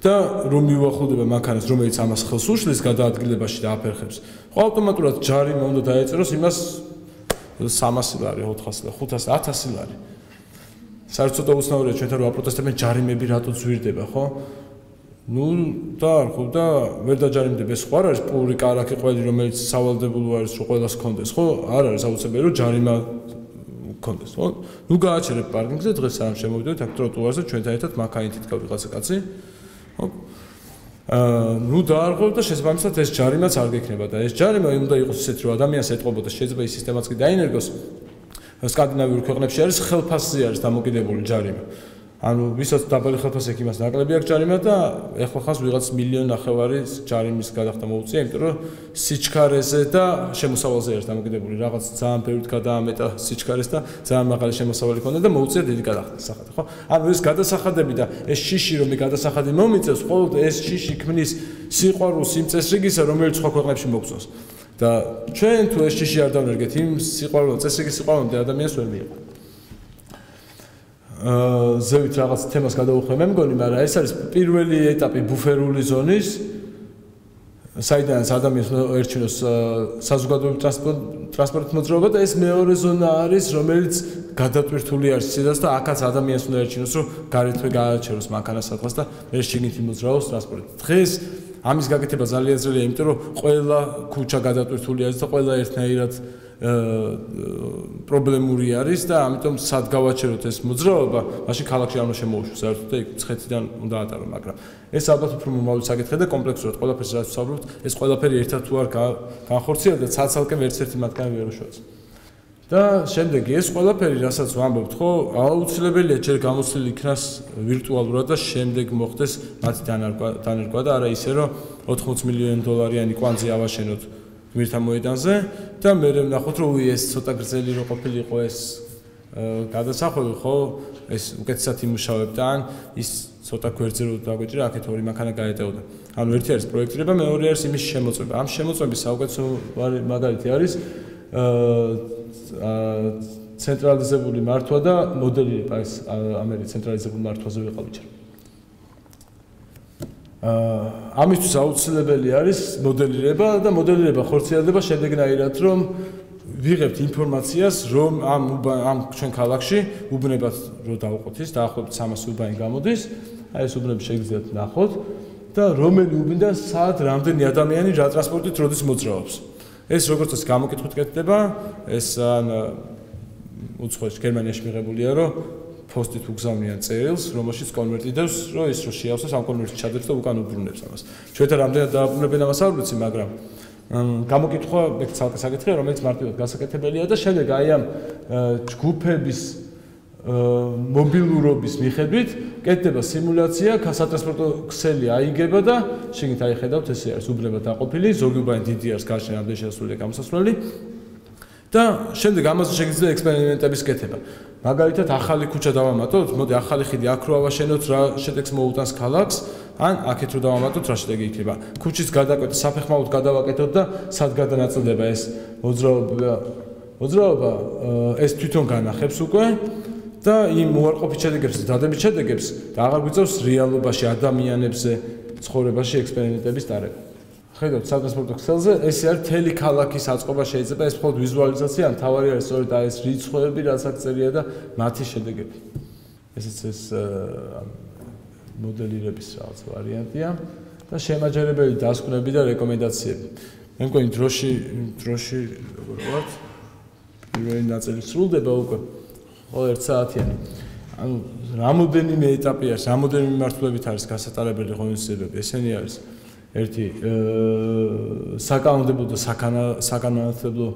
A: და რომ მიუახლოვდება მანქანას, რომელიც ამას ხელს უშლის გადაადგილებაში და აფერხებს. ხო ავტომატურად ჯარიმა უნდა დაეწეროს იმას 300 ლარი, 400 ლარი, 500, 1000 ლარი. საერთოდ უცნაურია ჩვენთან რომ აპროტესტებენ ჯარიმები რატო ძვირდება, ხო? ნუ დაარღვევ და ვერ დაჯარიმდებ ეს ხო არ არის პური კარაქი ყველი რომელიც სავალდებულო არის რომ ყველას კონდეს, ხო? არ არის აუცილებელი რომ ჯარიმა კონდეს, ხო? ნუ გააჩერებ პარკინგზე დღეს სანამ შემოვიდეთ აქ ტროტუარზე ჩვენთან ერთად მანქანით იდგა ვიღაცა კაცი. ხო? ნუ დაარღვევ და შესაბამისად ეს ჯარიმაც არ გექნება და ეს ჯარიმა უნდა იყოს ისეთი რომ ადამიანს ეტყობოდეს, შეიძლება ის სისტემაც კი დაინერგოს. სკანდინავიურ ქვეყნებში არის ხელფასზე არის დამოკიდებული ჯარიმა. ანუ ვისაც დაბალი ხელფასი აქვს იმას ნაკლები აქვს ჯარიმა და ეხლა ხას ვიღაც 1.5 მილიონი ჯარიმის გადახდა მოუწია, იმიტომ რომ სიჩქარეზე და შემოსავალზე არის დამოკიდებული. რაღაც ძალიან ბევრად გადაამეტა სიჩქარეს და ძალიან მაღალი შემოსავალი ჰქონდა და მოუწია დიდი გადასახადი, ხო? ანუ ეს გადასახადები და ეს შიში რომ გადასახადი მომიწევს, მხოლოდ ეს შიში ქმნის სიყვარულს იმ წესრიგისა, რომელიც სხვა ქვეყნებში მოგწონს. და ჩვენ თუ ეს შიში არ დავნერგეთ იმ სიყვარულს, წესრიგის სიყვარულამდე ადამიანს ვერ მიიღო. ზევით რაღაც თემას გადავუხმე მე მგონი, მაგრამ ეს არის პირველი ეტაპი ბუფერული ზონის, საიდანაც ადამიანს ერჩინოს საზოგადოებრივი ტრანსპორტით მოძრაობა და ეს მეორე ზონა არის, რომელიც გადატვირთული არის სიდას და აქაც ადამიანს უნდა ერჩინოს, რომ გარეთვე გააჩეროს მანქანა სადღაც და მე შიგნით იმოძრავოს ტრანსპორტით. დღეს ამის გაკეთება ძალიან ძნელია, იმიტომ რომ ყველა ქუჩა გადატვირთული არის და ყველა ერთნაირად პრობლემური არის და ამიტომ სად გავაჩეროთ ეს მოძრაობა, მაშინ ქალაქში არ უნდა შემოუშვოს საერთოდ და იქ ცხეთიდან უნდა ატარო, მაგრამ ეს ალბათ უფრო მომავლის საკითხია და კომპლექსურად ყველაფერს რაც ვსაუბრობთ, ეს ყველაფერი ერთად თუ არ განხორციელდა და ცალ-ცალკე ვერც ერთი მათგანი ვერ უშუალებს. და შემდეგი ეს ყველაფერი, რასაც ვამბობთ, ხო, აუცილებელია ჯერ გამოცდილი იქნას ვირტუალურად და შემდეგ მოხდეს მათი დანერგვა და არა ისე რომ 80 მილიონი დოლარიანი კვანძი ავაშენოთ გმირთა მოედანზე და მე ვნახოთ რომ ეს ცოტა გრძელი რო ყოფილიყო ეს გადასახვევი, ხო, ეს უკეთესად იმუშავებდა ან ის ცოტა გვერდზე რო დაგვეჭირა აქეთ ორი მანქანა გაეტეოდა. ანუ ერთი არის პროექტირება, მეორე არის იმის შემოწმება. ამ შემოწმების საუკეთესო მაგალითი არის ცენტრალიზებული მართვა და მოდელირება ეს ამერიკის ცენტრალიზებული მართვაზე ვიყავით. ამისთვის აუცილებელი არის მოდელირება და მოდელირება ხორციელდება შემდეგნაირად, რომ ვიღებთ ინფორმაციას, რომ ამ ჩვენ ქალაქში უბნებად რო დავყოთ ის დაახლოებით 300 უბანი გამოდის, აი ეს უბნები შეგიძლიათ ნახოთ და რომელი უბნიდან სად რამდენი ადამიანი რა ტრანსპორტით როდის მოძრაობს. ეს როგორც ეს გამოკითხვით კეთდება, ეს უცხოეთში გერმანიაში მიღებულია, რომ ფოსტით უგზავნიან წერილს, რომელშიც კონვერტიდებს, რომ ის რო შეავსოს ამ კონვერტში ჩადებს და უკან უბრუნებს ამას. ჩვენთან რამდენად დააბრუნებენ ამას არ ვიცი, მაგრამ გამოკითხვა ეგ ცალკე საკითხია, რომელიც მარტივად გასაკეთებელია და შემდეგ აი ამ ჯგუფების მობილურობის მიხედვით კეთდება სიმულაცია, სატრანსპორტო ქსელი აიგება და შეგით აი ხედავთ ესე არის უბნებად დაყოფილი, ზოგი უბანი დიდი არის, გარშემო რამდენი შესასვლელია გამოსასვლელი და შემდეგ ამაზე შეგიძლია ექსპერიმენტების კეთება. მაგალითად, ახალი ქუჩა დავამატოთ, მოდი ახალი ხიდი აქ რო ავაშენოთ, რა შედეგს მოუტანს ქალაქს, ან აქეთ რო დავამატოთ, რა შედეგი იქნება. ქუჩის გადაკვეთა საფეხმავლოდ გადავაკეთოთ და სად გადანაწილდება ეს მოძრაობა, ეს თვითონ განახებს უკვე და იმ უარყოფით შედეგებს და დადებით შედეგებს და აღარ გვიწევს რეალობაში ადამიანებზე ცხოვრებაში ექსპერიმენტების დარება. ხედავთ სატრანსპორტო ქსელზე, ეს არის მთელი ქალაქის აწყობა შეიძლება, ეს მხოლოდ ვიზუალიზაცია, მთავარი არის სწორედ ეს რიცხვები, რაც აქ წერია და მათი შედეგები. ესეც ეს მოდელირების რაღაც ვარიანტია და შემაჯერებელი დასკვნები და რეკომენდაციები. მე მგონი დროში როგორ ვარ? პირველი ნაწილი სრულდება უკვე. ყოველ 1 საათიანი. ანუ რამოდენიმე ეტაპი არის, რამოდენიმე მიმართულებით არის გასატარებელი ღონისძიებები. ესენი არის ერთი საკანონმდებლო და საკანონმდებლო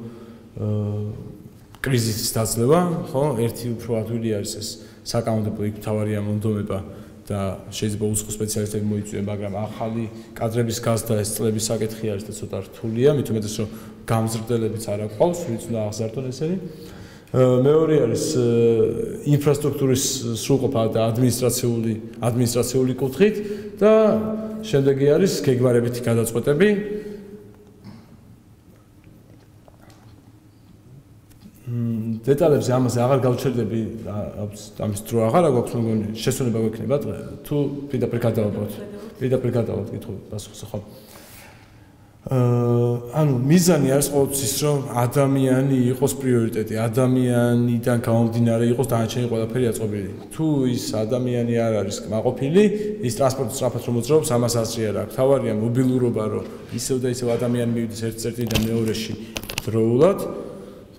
A: კრიზისის დაძლევა, ხო? ერთი უფრო ადვილი არის ეს საკანონმდებლო იქ მთავარია მონდომება და შეიძლება უცხო სპეციალისტები მოიწვიեն, მაგრამ ახალი კადრების გაზრდა ეს წლების საკითხი არის და ცოტა რთულია, მით უმეტეს რომ გამზრდელებიც არ აქვს, ვინც უნდა აღზარდონ ესენი. მეორე არის ინფრასტრუქტურის სრულყოფა და ადმინისტრაციული კუთხით და შემდეგი არის გეგმარებითი გადაწყვეტები. დეტალებზე ამაზე აღარ გავჩერდები, ამის დრო აღარ აქვს, მეგონი შესვენება გვექნება თუ პირდაპირ გადავაბოთ. პირდაპირ გადავაბოთ კითხვა პასუხზე ხო. ანუ მიზანი არის ყოველთვის ის, რომ ადამიანი იყოს პრიორიტეტი, ადამიანიდან გამომდინარე იყოს დანარჩენი ყველაფერი აწყობილი. თუ ის ადამიანი არ არის კმაყოფილი, ის ტრანსპორტი სწრაფად რომ მოძრაობს, ამას აზრი არ აქვს. თავარია მობილურობა, რომ ისევ და ისევ ადამიანი მივიდეს ერთ წერტილიდან მეორეში დროულად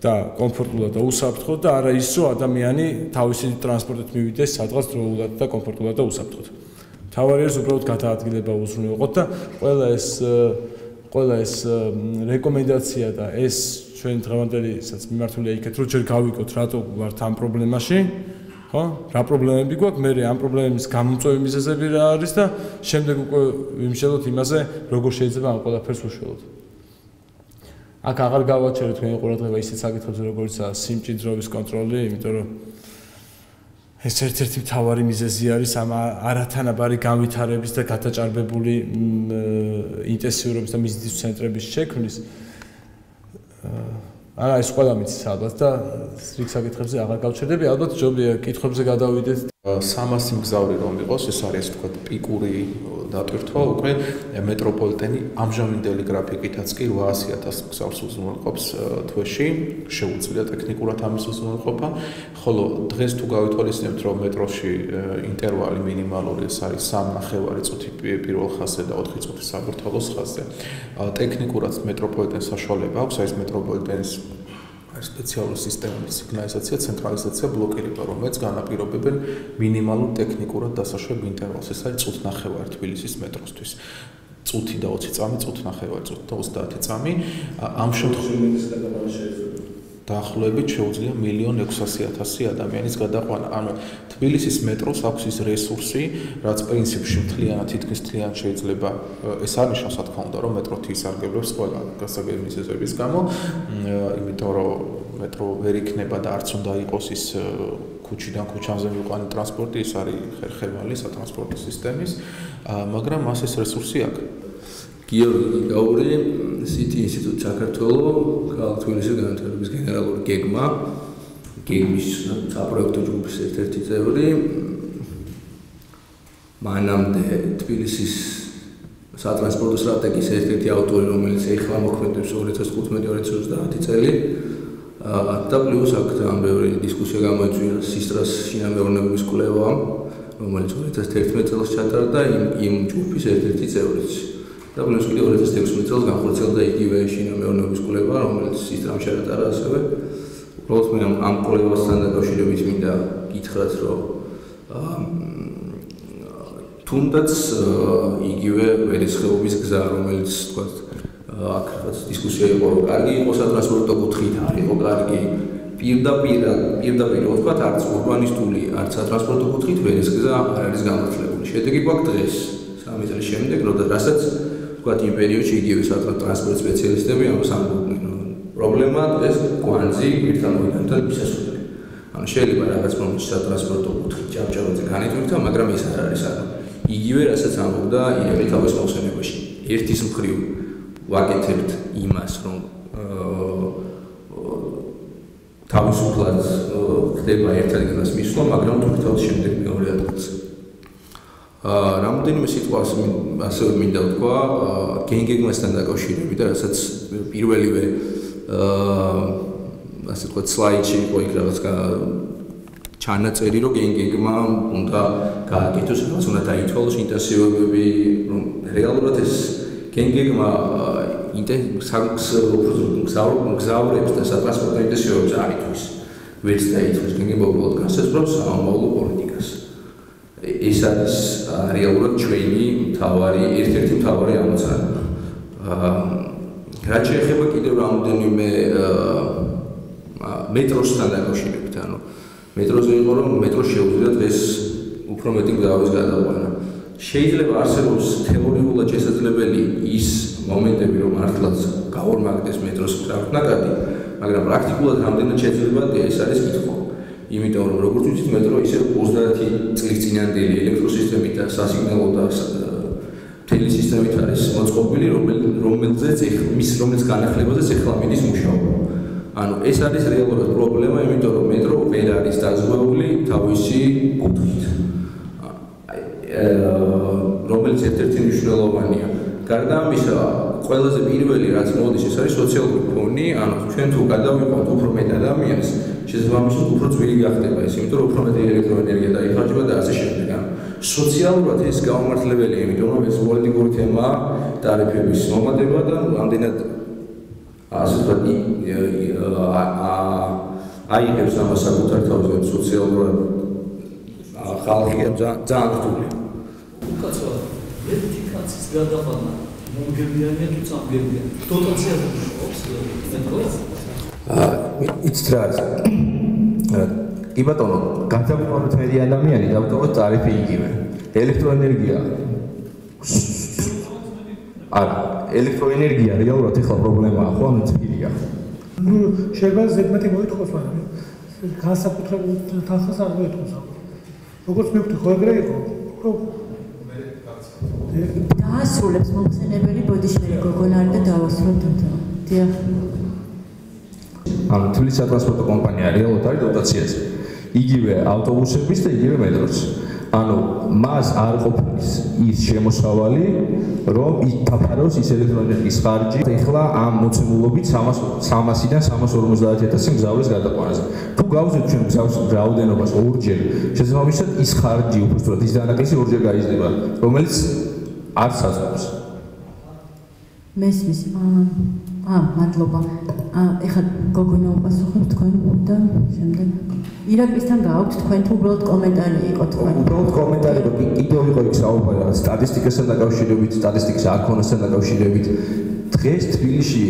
A: და კომფორტულად და უსაფრთხოდ და არა ის, რომ ადამიანი თავისი ტრანსპორტით მივიდეს სადღაც დროულად და კომფორტულად და უსაფრთხოდ. თავარია ის უბრალოდ გადაადგილება უზრუნველყოთ და ყველა ეს რეკომენდაცია და ეს ჩვენ დღევანდელსაც მიმართულია იქეთ, რომ ჯერ გავიკოთ რატო ვართ ამ პრობლემაში, ხო? რა პრობლემები გვაქვს, მე ამ პრობლემების გამომწვევი მიზეზები რა არის და შემდეგ უკვე ვიმშელოთ იმაზე, როგორ შეიძლება ამ ყველაფერს უშველოთ. აქ აღარ გავაჩერეთ თქვენი ყურადღება ისეთ საკითხებზე, როგორიცაა სიმჭიდროვის კონტროლი, იმიტომ რომ ეს ერთ-ერთი მთავარი მიზეზი არის ამ არათანაბარი განვითარების და გადაჭარბებული ინტენსიურობის და მიზნის ცენტრების შექმნის. არა, ეს ყველა მიცის ალბათ და რიგ საკითხებზე აღარ გავჩერდები, ალბათ ჯობია კითხვებზე გადავიდეთ.
B: 300 მგზავრი რომ იყოს, ეს არის თქვა პიკური დატვირთვა, უკვე მეტროპოლიტენი ამჟამინდელი გრაფიკითაც კი 800,000 მგზავრს უზრუნველყოფს თვეში, შეუძლია ტექნიკურად ამის უზრუნველყოფა, ხოლო დღეს თუ გავითვალისწინებთ, რომ მეტროში ინტერვალი მინიმალური ეს არის 3.5 წუთი პირველ ხაზზე და 4 წუთი საბურთალოს ხაზზე. ტექნიკურად მეტროპოლიტენს საშუალება აქვს, აი ეს მეტროპოლიტენის სპეციალური სისტემების სიგნალიზაცია, ცენტრალიზაცია, ბლოკირება, რომელიც განაპირობებენ მინიმალურ ტექნიკურად დასაშვებ ინტერვალს. ეს არის 1.5 თბილისის მეტროსთვის. წუთი და 20 წამი, 1.5 წუთი და 30 წამი. ამ შემთხვევაში დაახლოებით შეუძლია 1,600,000 ადამიანის გადაყვანა. ანუ თბილისის მეტროს აქვს ის რესურსი, რაც პრინციპში მთლიანად თითქმის მთლიანად შეიძლება ეს არნიშნავს, რა თქმა უნდა, რომ მეტრო თისარგებლებს ყველა გასაგები მიზეზების გამო, იმიტომ რომ მეტრო ვერ იქნება და არც უნდა იყოს ის ქუჩიდან ქუჩამდე მივყვანი ტრანსპორტი, ის არის ხერხემალი სატრანსპორტო სისტემის, მაგრამ მას ეს რესურსი აქვს.
C: გიორგი გიგაური, City Institute საქართველოს, ქალაქ თბილისის განათლების გენერალური გეგმის საპროექტო ჯგუფის ერთ-ერთი წევრი. მანამდე თბილისის სატრანსპორტო სტრატეგიის ერთ-ერთი ავტორი, რომელიც ეხლა მოქმედებს 2015-2030 წელი. და პლუს აქ ძალიან ბევრი დისკუსია გამოიწვია სისტრას შინამეურნეობის კვლევა, რომელიც 2011 წელს ჩატარდა იმ ჯგუფის ერთ-ერთი წევრიც. და პლუს კიდევ 2016 წელს განხორციელდა იგივე შინამეურნეობის კვლევა, რომელიც სისტრამ შეატარა ასევე. უბრალოდ მე ამ კვლევასთან დაკავშირებით მინდა გითხრათ, რომ თუნდაც იგივე ვერისხეობის გზა, რომელიც თქვა აქ რაღაც დისკუსია იყო, რომ კარგი იყო სატრანსპორტო კუთხით, არ იყო კარგი პირდაპირ ვთქვა, არც ურბანისტული, არც სატრანსპორტო კუთხით ვერისგზა არ არის გამართლებული. შედეგი გვაქვს დღეს, 3 წლის შემდეგ, რასაც თქვა იმ პერიოდში იგივე სატრანსპორტ სპეციალისტები ამას ამბობდნენ, რომ პრობლემა დღეს კვანძი ერთთან მოიგონდა მისასვლელი. ანუ შეიძლება რაღაც მომენტში სატრანსპორტო კუთხით ჭავჭავაძე განიტვირთა, მაგრამ ეს არ არის ანუ იგივე რასაც ამბობდა ირემი თავის მოხსენებაში. ერთის მხრივ ვაკეთებთ იმას, რომ თავისუფლად ხდება ერთადღაც მისვლა, მაგრამ თვითონ შემდეგ მეორე ადგილს. რამდენიმე სიტყვას ასევე მინდა ვთქვა გენგეგმასთან დაკავშირებით, რასაც პირველივე ასე ვთქვათ სლაიდში იყო იქ რაღაც ჩანაწერი, რომ გენგეგმა უნდა გააკეთოს, რაღაც უნდა დაითვალოს ინტენსივობები, რომ რეალურად ეს გენგეგმა გზავრებს და სატრანსპორტო ინტენსივობებს არ ითვლის. ვერც დაითვალოს გენგეგმა უბრალოდ განსაზღვრავს სამომავლო პოლიტიკას. ეს არის რეალურად ჩვენი ერთ-ერთი მთავარი ამოცანა. რაც შეეხება კიდევ რამდენიმე მეტროსთან დაკავშირებით, ანუ მეტროზე იყო, რომ მეტრო შეუძლია დღეს უფრო მეტი გზავის გადაყვანა. შეიძლება არსებობს თეორიულად შესაძლებელი ის მომენტები, რომ მართლაც გავორმაგდეს მეტროს გზავნაკადი, მაგრამ პრაქტიკულად რამდენად შესაძლებელია ეს არის კითხვა. იმიტომ რომ როგორც ვიცით, მეტრო ისევ 30 წლის წინანდელი ელექტროსისტემით და სასიგნალო და მთელი სისტემით არის მოწყობილი, რომელიც განახლებაზეც ეხლა მიდის მუშაობა. ანუ ეს არის რეალურად პრობლემა, იმიტომ რომ მეტრო ვერ არის დაზღვეული თავისი კუთხით. რომელიც ერთ-ერთი მნიშვნელოვანია. გარდა ამისა, ყველაზე პირველი რაც მოდის, ეს არის სოციალური ფონი, ანუ ჩვენ თუ გადავიყვანთ უფრო მეტ ადამიანს, შესაბამისად უფრო ძვირი გახდება ეს, იმიტომ რომ უფრო მეტი ელექტროენერგია დაიხარჯება და ასე შემდეგ. სოციალურად ეს გამართლებელია, იმიტომ რომ ეს პოლიტიკური თემაა, ტარიფების მომატება და ამდენად ასე ვთქვათ, აიღებს ამას საკუთარ თავზე სოციალურად ხალხი ძალიან რთულია.
D: უკაცრავად, ერთი კაცის გადაყვანა მომგებიანია თუ წამგებია. დოტაციაზე მუშაობს მეტყველს?
C: იცით რა არის? კი ბატონო, გადავყვანოთ მეტი ადამიანი, დავტოვოთ ტარიფი იგივე. ელექტროენერგია არა, ელექტროენერგია რეალურად ეხლა პრობლემაა, ხო, ანუ ძვირია.
E: ნუ შეიძლება ზედმეტი მოითხოვოს, მაგრამ განსაკუთრებულ თანხას არ მოითხოვს. როგორც მივხვდი, ხო ეგრე იყო?
F: დაასრულებს მომხსენებელი ბოდიშვილი გოგონარი და დავასრულოთ თუნდა. დიახ.
C: ანუ თბილისის სატრანსპორტო კომპანია რეალურად არის დოტაციაზე. იგივე ავტობუსების და იგივე მეტროს. ანუ მას არ ყოფნის ის შემოსავალი, რომ დაფაროს ის ელექტროენერგიის ხარჯი. ეხლა ამ მოცემულობით 300-დან 350,000 მგზავრის გადაყვანაზე. თუ გავუზეთ ჩვენ მგზავრის რაოდენობას ორჯერ, შესაბამისად ის ხარჯი უბრალოდ ის დანაკლისი ორჯერ გაიზრდება, რომელიც არ საზღვარს.
F: მესმის. მადლობა. ეხლა გოგონა უპასუხებ თქვენ და შემდეგ. ირაკლისთან გააქვთ თქვენ თუ უბრალოდ კომენტარი იყო თქვენ?
C: უბრალოდ კომენტარი იყო, კიდევ იყო იქ საუბარი სტატისტიკასთან დაკავშირებით, სტატისტიკის არქონასთან დაკავშირებით. დღეს თბილისში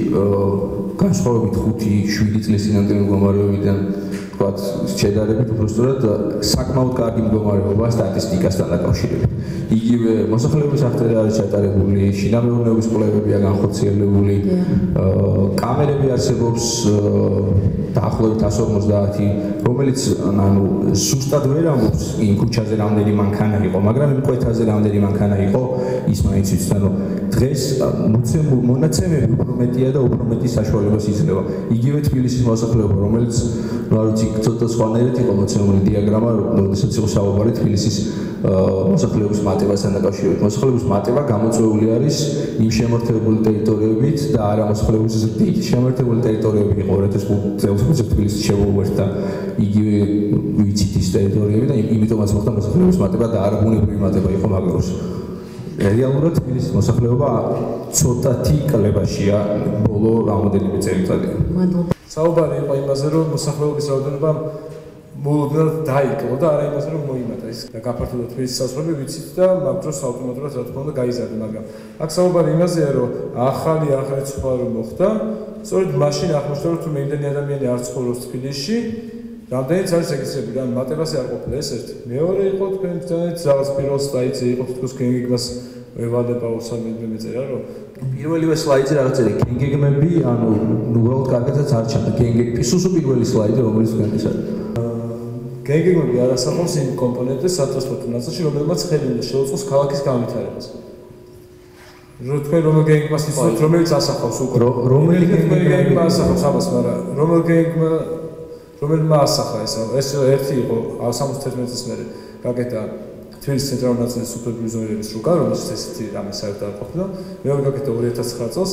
C: განსხვავებით 5-7 წლის წინანდელი მდგომარეობიდან ვთქვათ, შედარებით უბრალოდ საკმაოდ კარგი მდგომარეობა სტატისტიკასთან დაკავშირებით. იგივე მოსახლეობის აღწერა არის ჩატარებული, შინამეურნეობის კვლევებია განხორციელებული, კამერები არსებობს დაახლოებით 150, რომელიც ზუსტად ვერ ამბობს იმ ქუჩაზე რამდენი მანქანა იყო, მაგრამ იმ კვეთაზე რამდენი მანქანა იყო, ის მაინც იციან, რომ დღეს მონაცემები უფრო მეტია და უფრო მეტი საშუალებას იძლევა. იგივე თბილისის მოსახლეობა, რომელიც არ ვიცი, ცოტა სხვანაირად იყო მოცემული დიაგრამა, როდესაც იყო საუბარი თბილისის მოსახლეობის მატებასთან დაკავშირებით. მოსახლეობის მატება გამოწვეული არის იმ შემართებული ტერიტორიებით და არა მოსახლეობის ზრდით. შემართებული ტერიტორიები იყო 2005 წელს თბილისში შეუერთდა იგივე ვიცით ის ტერიტორიები და იმიტომაც მოხდა მოსახლეობის მატება და არა ბუნებრივი მატება იყო მაგროს. რეალურად თბილისის მოსახლეობა ცოტათი კლებაშია ბოლო რამოდენიმე წელიწადია.
A: საუბარი იყო იმაზე, რომ მოსახლეობის რაოდენობა მოულოდნელად დაიკლო და არა იმაზე, რომ მოიმატა. ის გაფართოვდა თბილისის საზღვრები ვიცით და მაგდროს ავტომატურად რა თქმა უნდა გაიზარდა, მაგრამ აქ საუბარი იმაზეა, რომ ახალი აღრიცხვა რომ მოხდა, სწორედ მაშინ აღმოჩნდა, რომ თუ იმდენი ადამიანი არ ცხოვრობს თბილისში, რამდენიც არის რეგისტრირებული, ან მატებაზე არ ყოფილა ეს ერთი. მეორე იყო თქვენ ბრძანეთ რაღაც პირველ სლაიდზე იყო თქოს გენგეგმას ევალება უსამედრე მეწერა, რომ
C: პირველივე სლაიდზე რაღაცა გენგეგმები, ანუ უბრალოდ კარგადაც არ ჩანდა გენგეგმი. სუსუ პირველი სლაიდი, რომელიც თქვენ ის არის.
A: გენგეგმები არ ასახავს იმ კომპონენტებს სატრანსპორტო ნაწილში, რომელმაც ხელი უნდა შეუწყოს ქალაქის განვითარებას. თქვენ რომელ გენგეგმას იცნობთ, რომელიც ასახავს უკვე. რომელი გენგეგმა ასახავს ამას, მაგრამ რომელმა ასახა ეს ერთი იყო 71 წლის მერე გაკეთა თბილისის ცენტრალური ნაწილის სუპერბიუზ ზონირების რუკა, რომელშიც ესეთი რამე საერთოდ არ ყოფილა. მეორე გაკეთა 2009 წელს,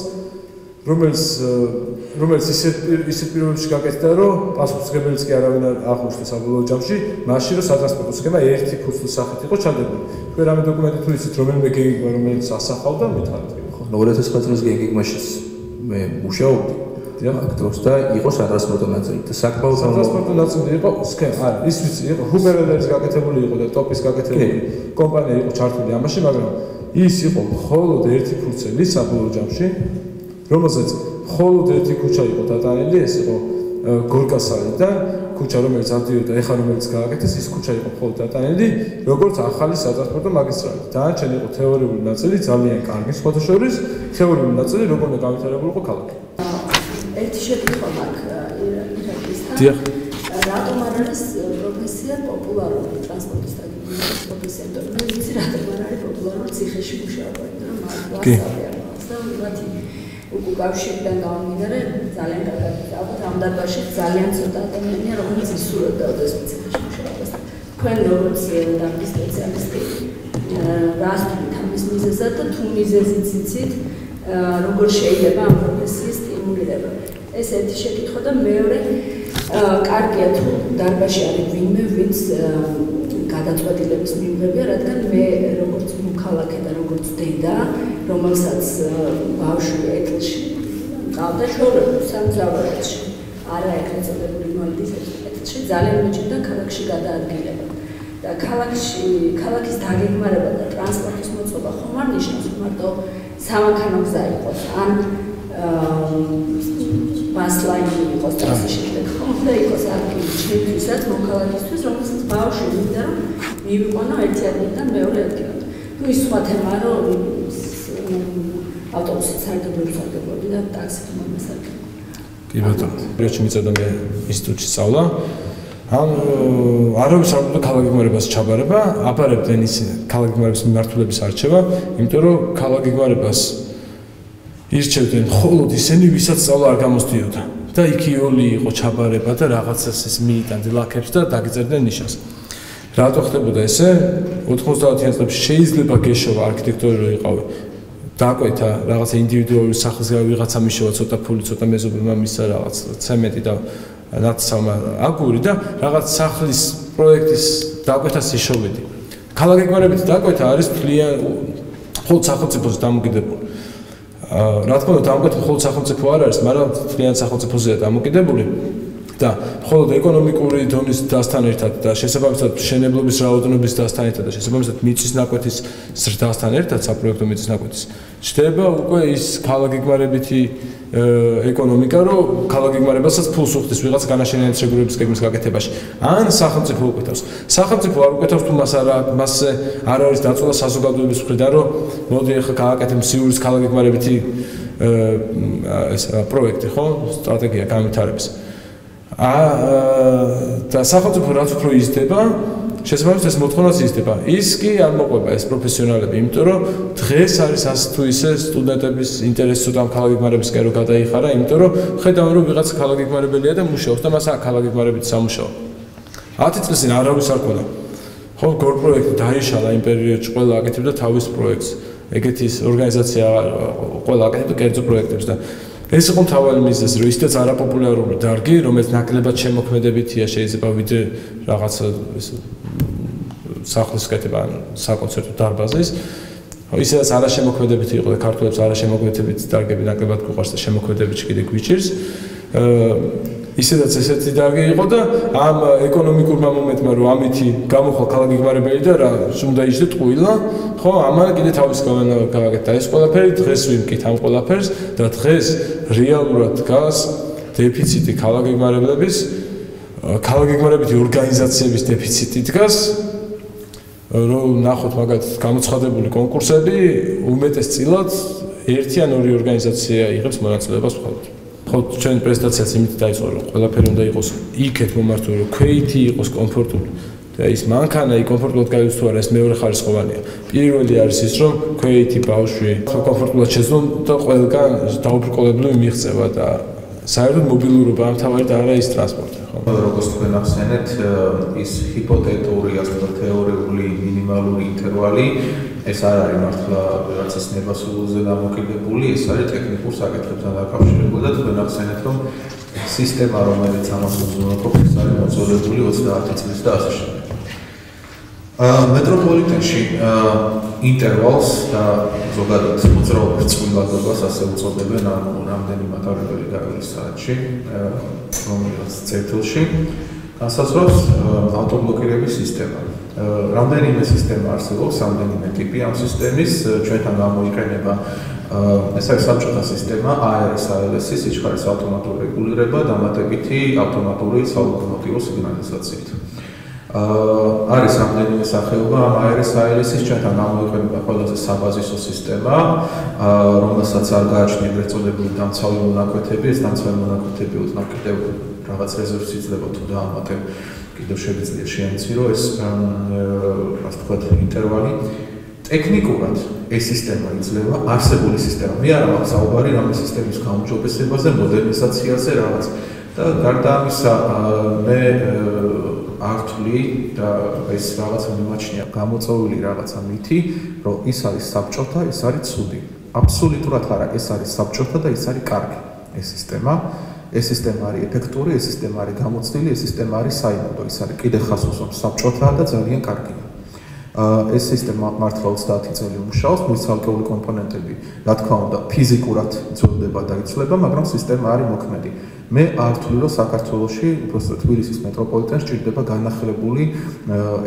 A: რომელიც ისეთ პირობებში გაკეთდა, რომ პასუხისმგებელიც კი არავინ არ აღმოჩნდა საბოლოო ჯამში, მაშინ რომ სატრანსპორტო სქემა ერთი ფუძლის სახით იყო ჩადებული. თქვენ რამე დოკუმენტი თუ იცით, რომელიმე გენგეგმა რომელიც ასახავდა, მითხარით.
C: 2009 წლის გენგეგმაში მე მუშაობდი. აქ დროს და იყო სატრანსპორტო ნაწილი და საკმაოდ
A: სატრანსპორტო ნაწილი იყო სქემა, არა, ის ვიცი, იყო ჰუბერელერის გაკეთებული იყო და ტოპის გაკეთებული კომპანია იყო ჩართული ამაში, მაგრამ ის იყო მხოლოდ ერთი ფურცელი საბოლოო ჯამში, რომელზეც მხოლოდ ერთი ქუჩა იყო დატანილი, ეს იყო გორკასალიდან ქუჩა, რომელიც ადიოდა, ეხლა რომელიც გააკეთეს, ის ქუჩა იყო მხოლოდ დატანილი, როგორც ახალი სატრანსპორტო მაგისტრალი. დანარჩენი იყო თეორიული ნაწილი, ძალიან კარგი სხვათა შორის, თეორიული ნაწილი, როგორ უნდა განვითარებულიყო ქალაქი.
G: ერთი შეკითხვა მაქვს ირაკისთან.
A: დიახ.
G: რატომ არ არის პროფესია პოპულარული ტრანსპორტის პროფესია? მე ვიცი რატომ არ არის პოპულარული ციხეში მუშაობა, მაგრამ მას და მათი უკავშირიდან გამომდინარე ძალიან კარგად ალბათ ამ დარბაზში ძალიან ცოტა ადამიანია, რომელიც ისურვებდა ციხეში მუშაობას. თქვენ როგორც დარგის სპეციალისტი რას თქვით ამის მიზეზად და თუ მიზეზიც იცით, როგორ შეიძლება ამ პროფესიის სტიმულირება? ეს ერთი შეკითხვა და მეორე, კარგია თუ დარბაზში არის ვინმე, ვინც გადაწყვეტილების მიიღებია, რადგან მე როგორც მოქალაქე და როგორც დედა, რომელსაც ბავშვი ეტლში ყავდა შორეულ სამზავარეთში, არა ეგრეთ წოდებული ინვალიდის ეტლში, ძალიან მიჭირდა ქალაქში გადაადგილება. და ქალაქის დაგეგმარება და ტრანსპორტის მოწყობა ხომ არ ნიშნავს მარტო სამანქანო გზა იყოს, ან ბასლაინი იყოს და ასე შემდეგ, ხომ და იყოს ადგილი ჩვენთვისაც, მოქალაქისთვის, რომელსაც ბავშვი მინდა რომ მივიყვანო ერთი ადგილიდან მეორე ადგილად. თუ ის სხვა თემაა, რომ ავტობუსით სარგებლობდი და ტაქსით მომასარგებლობდი.
A: კი ბატონო, პრიორიტეტი მიწევდა მე ინსტიტუტში სწავლა. არ არის საერთოდ ქალაქგეგმარებას ჩაბარება, აბარებდნენ ისინი ქალაქგეგმარების მიმართულების არჩევა, იმიტომ რომ ქალაქგეგმარებას ირჩევდნენ მხოლოდ ისინი, ვისაც სწავლა არ გამოსდიოდა. და იქიოლი იყო ჩაბარება და რაღაცას ეს მიიტანდა ლაქებს და დაგეწერდნენ ნიშანს. რატო ხდებოდა ესე? 90-იან წლებში შეიძლება გეშოვა არქიტექტორი რო იყავი. დააკვეთა რაღაცა ინდივიდუალური სახლის ვიღაცა მიშოვა ცოტა ფული, ცოტა მეზობელმა მისცა რაღაც ცემენტი და ნაცსავმა აგური და რაღაც სახლის პროექტის დაკვეთას იშოვედი. ქალაქგეგმარებით დაკვეთა არის მხოლოდ სახელმწიფოს დამოკიდებული. რა თქმა უნდა, დამკვეთა მხოლოდ სახელმწიფო არ არის, მაგრამ მთლიან სახელმწიფოზეა დამოკიდებული და მხოლოდ ეკონომიკური დონის დასთან ერთად და შესაბამისად მშენებლობის რაოდენობის დასთან ერთად და შესაბამისად მიწის ნაკვეთის ზრდასთან ერთად საპროექტო მიწის ნაკვეთის ჩდება უკვე ის ქალაქგეგმარებითი ეკონომიკა, რომ ქალაქგეგმარებასაც ფულს უხდის ვიღაც განაშენიანების რეგულირების გეგმის გაკეთებაში. ან სახელმწიფო უკეთავს. სახელმწიფო არ უკეთავს თუ მასზე არ არის დაწოლა საზოგადოების მხრიდან, რომ მოდი ახლა გააკეთებ სიურის ქალაქგეგმარებითი პროექტი, ხო? სტრატეგია განვითარების. და სახელმწიფო რაც უფრო იზრდება, შესაბამისად ეს მოთხოვნაც იზრდება. ის კი არ მოყვება ეს პროფესიონალები, იმიტომ რომ დღეს არის ასე თუ ისე სტუდენტების ინტერესი ცოტა ქალაქგეგმარებისკენ რომ გადაიხარა, იმიტომ რომ ხედავენ რომ ვიღაც ქალაქგეგმარებელია და მუშაობს და მას აქვს ქალაქგეგმარებით სამუშაო. 10 წლის წინ არავის არ ქონდა. ხო, გორ პროექტი დაიშალა იმ პერიოდში, ყველა აკეთებდა თავის პროექტს. ეგეთი ორგანიზაცია ყველა აკეთებდა კერძო პროექტებს და ეს იყო მთავარი მიზეზი, რომ ისედაც არაპოპულარული დარგი, რომელიც ნაკლებად შემოქმედებითია, შეიძლება ვიდრე რაღაცა სახლის კეთება ან საკონცერტო დარბაზის, ისედაც არაშემოქმედებითი იყო და ქართველებს არაშემოქმედებითი დარგები ნაკლებად გვიყვარს და შემოქმედებითი კიდე გვიჭირს. ისედაც ესეთი დარგი იყო და ამ ეკონომიკურმა მომენტმა რომ ამითი გამოხვალ ქალაქგეგმარებელი და რა უნდა იჯდე ტყუილა, ხო, ამან კიდე თავის გავაკეთა ეს ყველაფერი, დღეს ვიმკით ამ ყველაფერს და დღეს რეალურად დგას დეფიციტი ქალაქგეგმარებლების, ქალაქგეგმარებითი ორგანიზაციების დეფიციტი დგას, რომ ნახოთ მაგათ გამოცხადებული კონკურსები, უმეტესწილად ერთი ან ორი ორგანიზაცია იღებს მონაწილეობას მხოლოდ. ხო, ჩვენი პრეზენტაციაც იმით დაიწყო, რომ ყველაფერი უნდა იყოს იქეთ მომართული, რომ ქვეითი იყოს კომფორტული. და ის მანქანა იქ კომფორტულად გაიგოს თუ არა, ეს მეორე ხარისხოვანია. პირველი არის ის, რომ ქვეითი ბავშვი კომფორტულად შეძლონ და ყველგან დაუბრკოლებლივ მიიღწევა და საერთოდ მობილურობა ამთავარი და არა ის ტრანსპორტი, ხო?
B: როგორც თქვენ ახსენეთ, ის ჰიპოთეტური, ასე ვთქვათ, თეორიული მინიმალური ინტერვალი ეს არ არის მართლა რაღაცის ნებასულზე დამოკიდებული, ეს არის ტექნიკურ საკითხებთან დაკავშირებული და თქვენ ახსენეთ, რომ სისტემა, რომელიც ამას უზრუნველყოფს, ეს არის მოწოდებული 30 წლის და ასე შემდეგ. მეტროპოლიტენში ინტერვალს და ზოგადად მოძრაობის წყვილადობას ასე უწოდებენ ამ რამდენი მატარებელი გაივლის საათში, რომელიც წერტილში განსაზღვრავს ავტობლოკირების სისტემა. რამდენიმე სისტემა არსებობს, რამდენიმე ტიპი ამ სისტემის, ჩვენთან გამოიყენება ეს არის საბჭოთა სისტემა, ARS-ALS-ის სიჩქარის ავტომატური რეგულირება, დამატებითი ავტომატური სალოკომოტივო სიგნალიზაციით. არის რამდენიმე სახეობა ამ ARS-ALS-ის, ჩვენთან გამოიყენება ყველაზე საბაზისო სისტემა, რომელსაც არ გააჩნია ეგრეთ წოდებული დამცავი მონაკვეთები, ეს დამცავი მონაკვეთები ოდნავ კიდევ რაღაც რეზერვს იძლევა თუ დაამატებ, კიდევ შეიძლება შეამცირო ეს ასე ვთქვათ ინტერვალი. ტექნიკურად ეს სისტემა იძლევა არსებული სისტემა. მე არ მაქვს საუბარი რამე სისტემის გაუმჯობესებაზე, მოდერნიზაციაზე რაღაც. და გარდა ამისა, მე არ ვთვლი და ეს რაღაცა მიმაჩნია გამოწვეული რაღაცა მითი, რომ ის არის საბჭოთა, ეს არის ცუდი. აბსოლუტურად არა, ეს არის საბჭოთა და ეს არის კარგი ეს სისტემა. ეს სისტემა არის ეფექტური, ეს სისტემა არის გამოცდილი, ეს სისტემა არის საიმედო, ის არის კიდე ხას უსვამს საბჭოთაა და ძალიან კარგია. ეს სისტემა მართლა 30 წელი მუშაობს, მის ცალკეული კომპონენტები, რა თქმა უნდა, ფიზიკურად ძველდება და იცვლება, მაგრამ სისტემა არის მოქმედი. მე არ ვთვლი, რომ საქართველოში, უბრალოდ თბილისის მეტროპოლიტენს ჭირდება განახლებული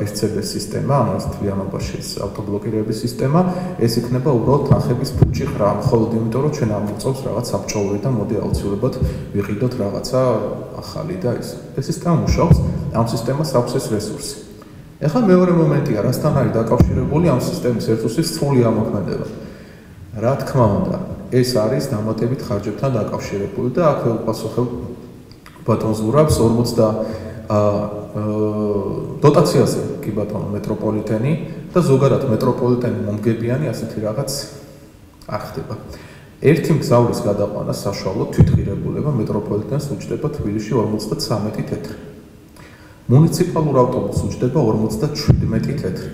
B: SCB სისტემა, ანუ თლიანობაში ავტობლოკირების სისტემა, ეს იქნება უბრალოდ თანხების ფუჭი ხრა, მხოლოდ იმიტომ, რომ ჩვენ ამოწევს რაღაც საბჭოური და მოდი აუცილებლად ვიყიდოთ რაღაცა ახალი და ეს. ეს სისტემა მუშაობს, ამ სისტემას აქვს ეს რესურსი. ეხლა მეორე მომენტია, რასთან არის დაკავშირებული ამ სისტემის რესურსის სრული ამოქმედება. რა თქმა უნდა, ეს არის დამატებით ხარჯებთან დაკავშირებული და აქ უპასუხებ ბატონ ზურაბს 40 დოტაციაზე კი ბატონო მეტროპოლიტენი და ზოგადად მეტროპოლიტენი მომგებიანი ასეთი რაღაც არ ხდება. ერთი მგზავრის გადაყვანა საშუალო თვითღირებულება მეტროპოლიტენს უჯდება თბილისში 53 თეთრი. მუნიციპალურ ავტობუსს უჯდება 57 თეთრი.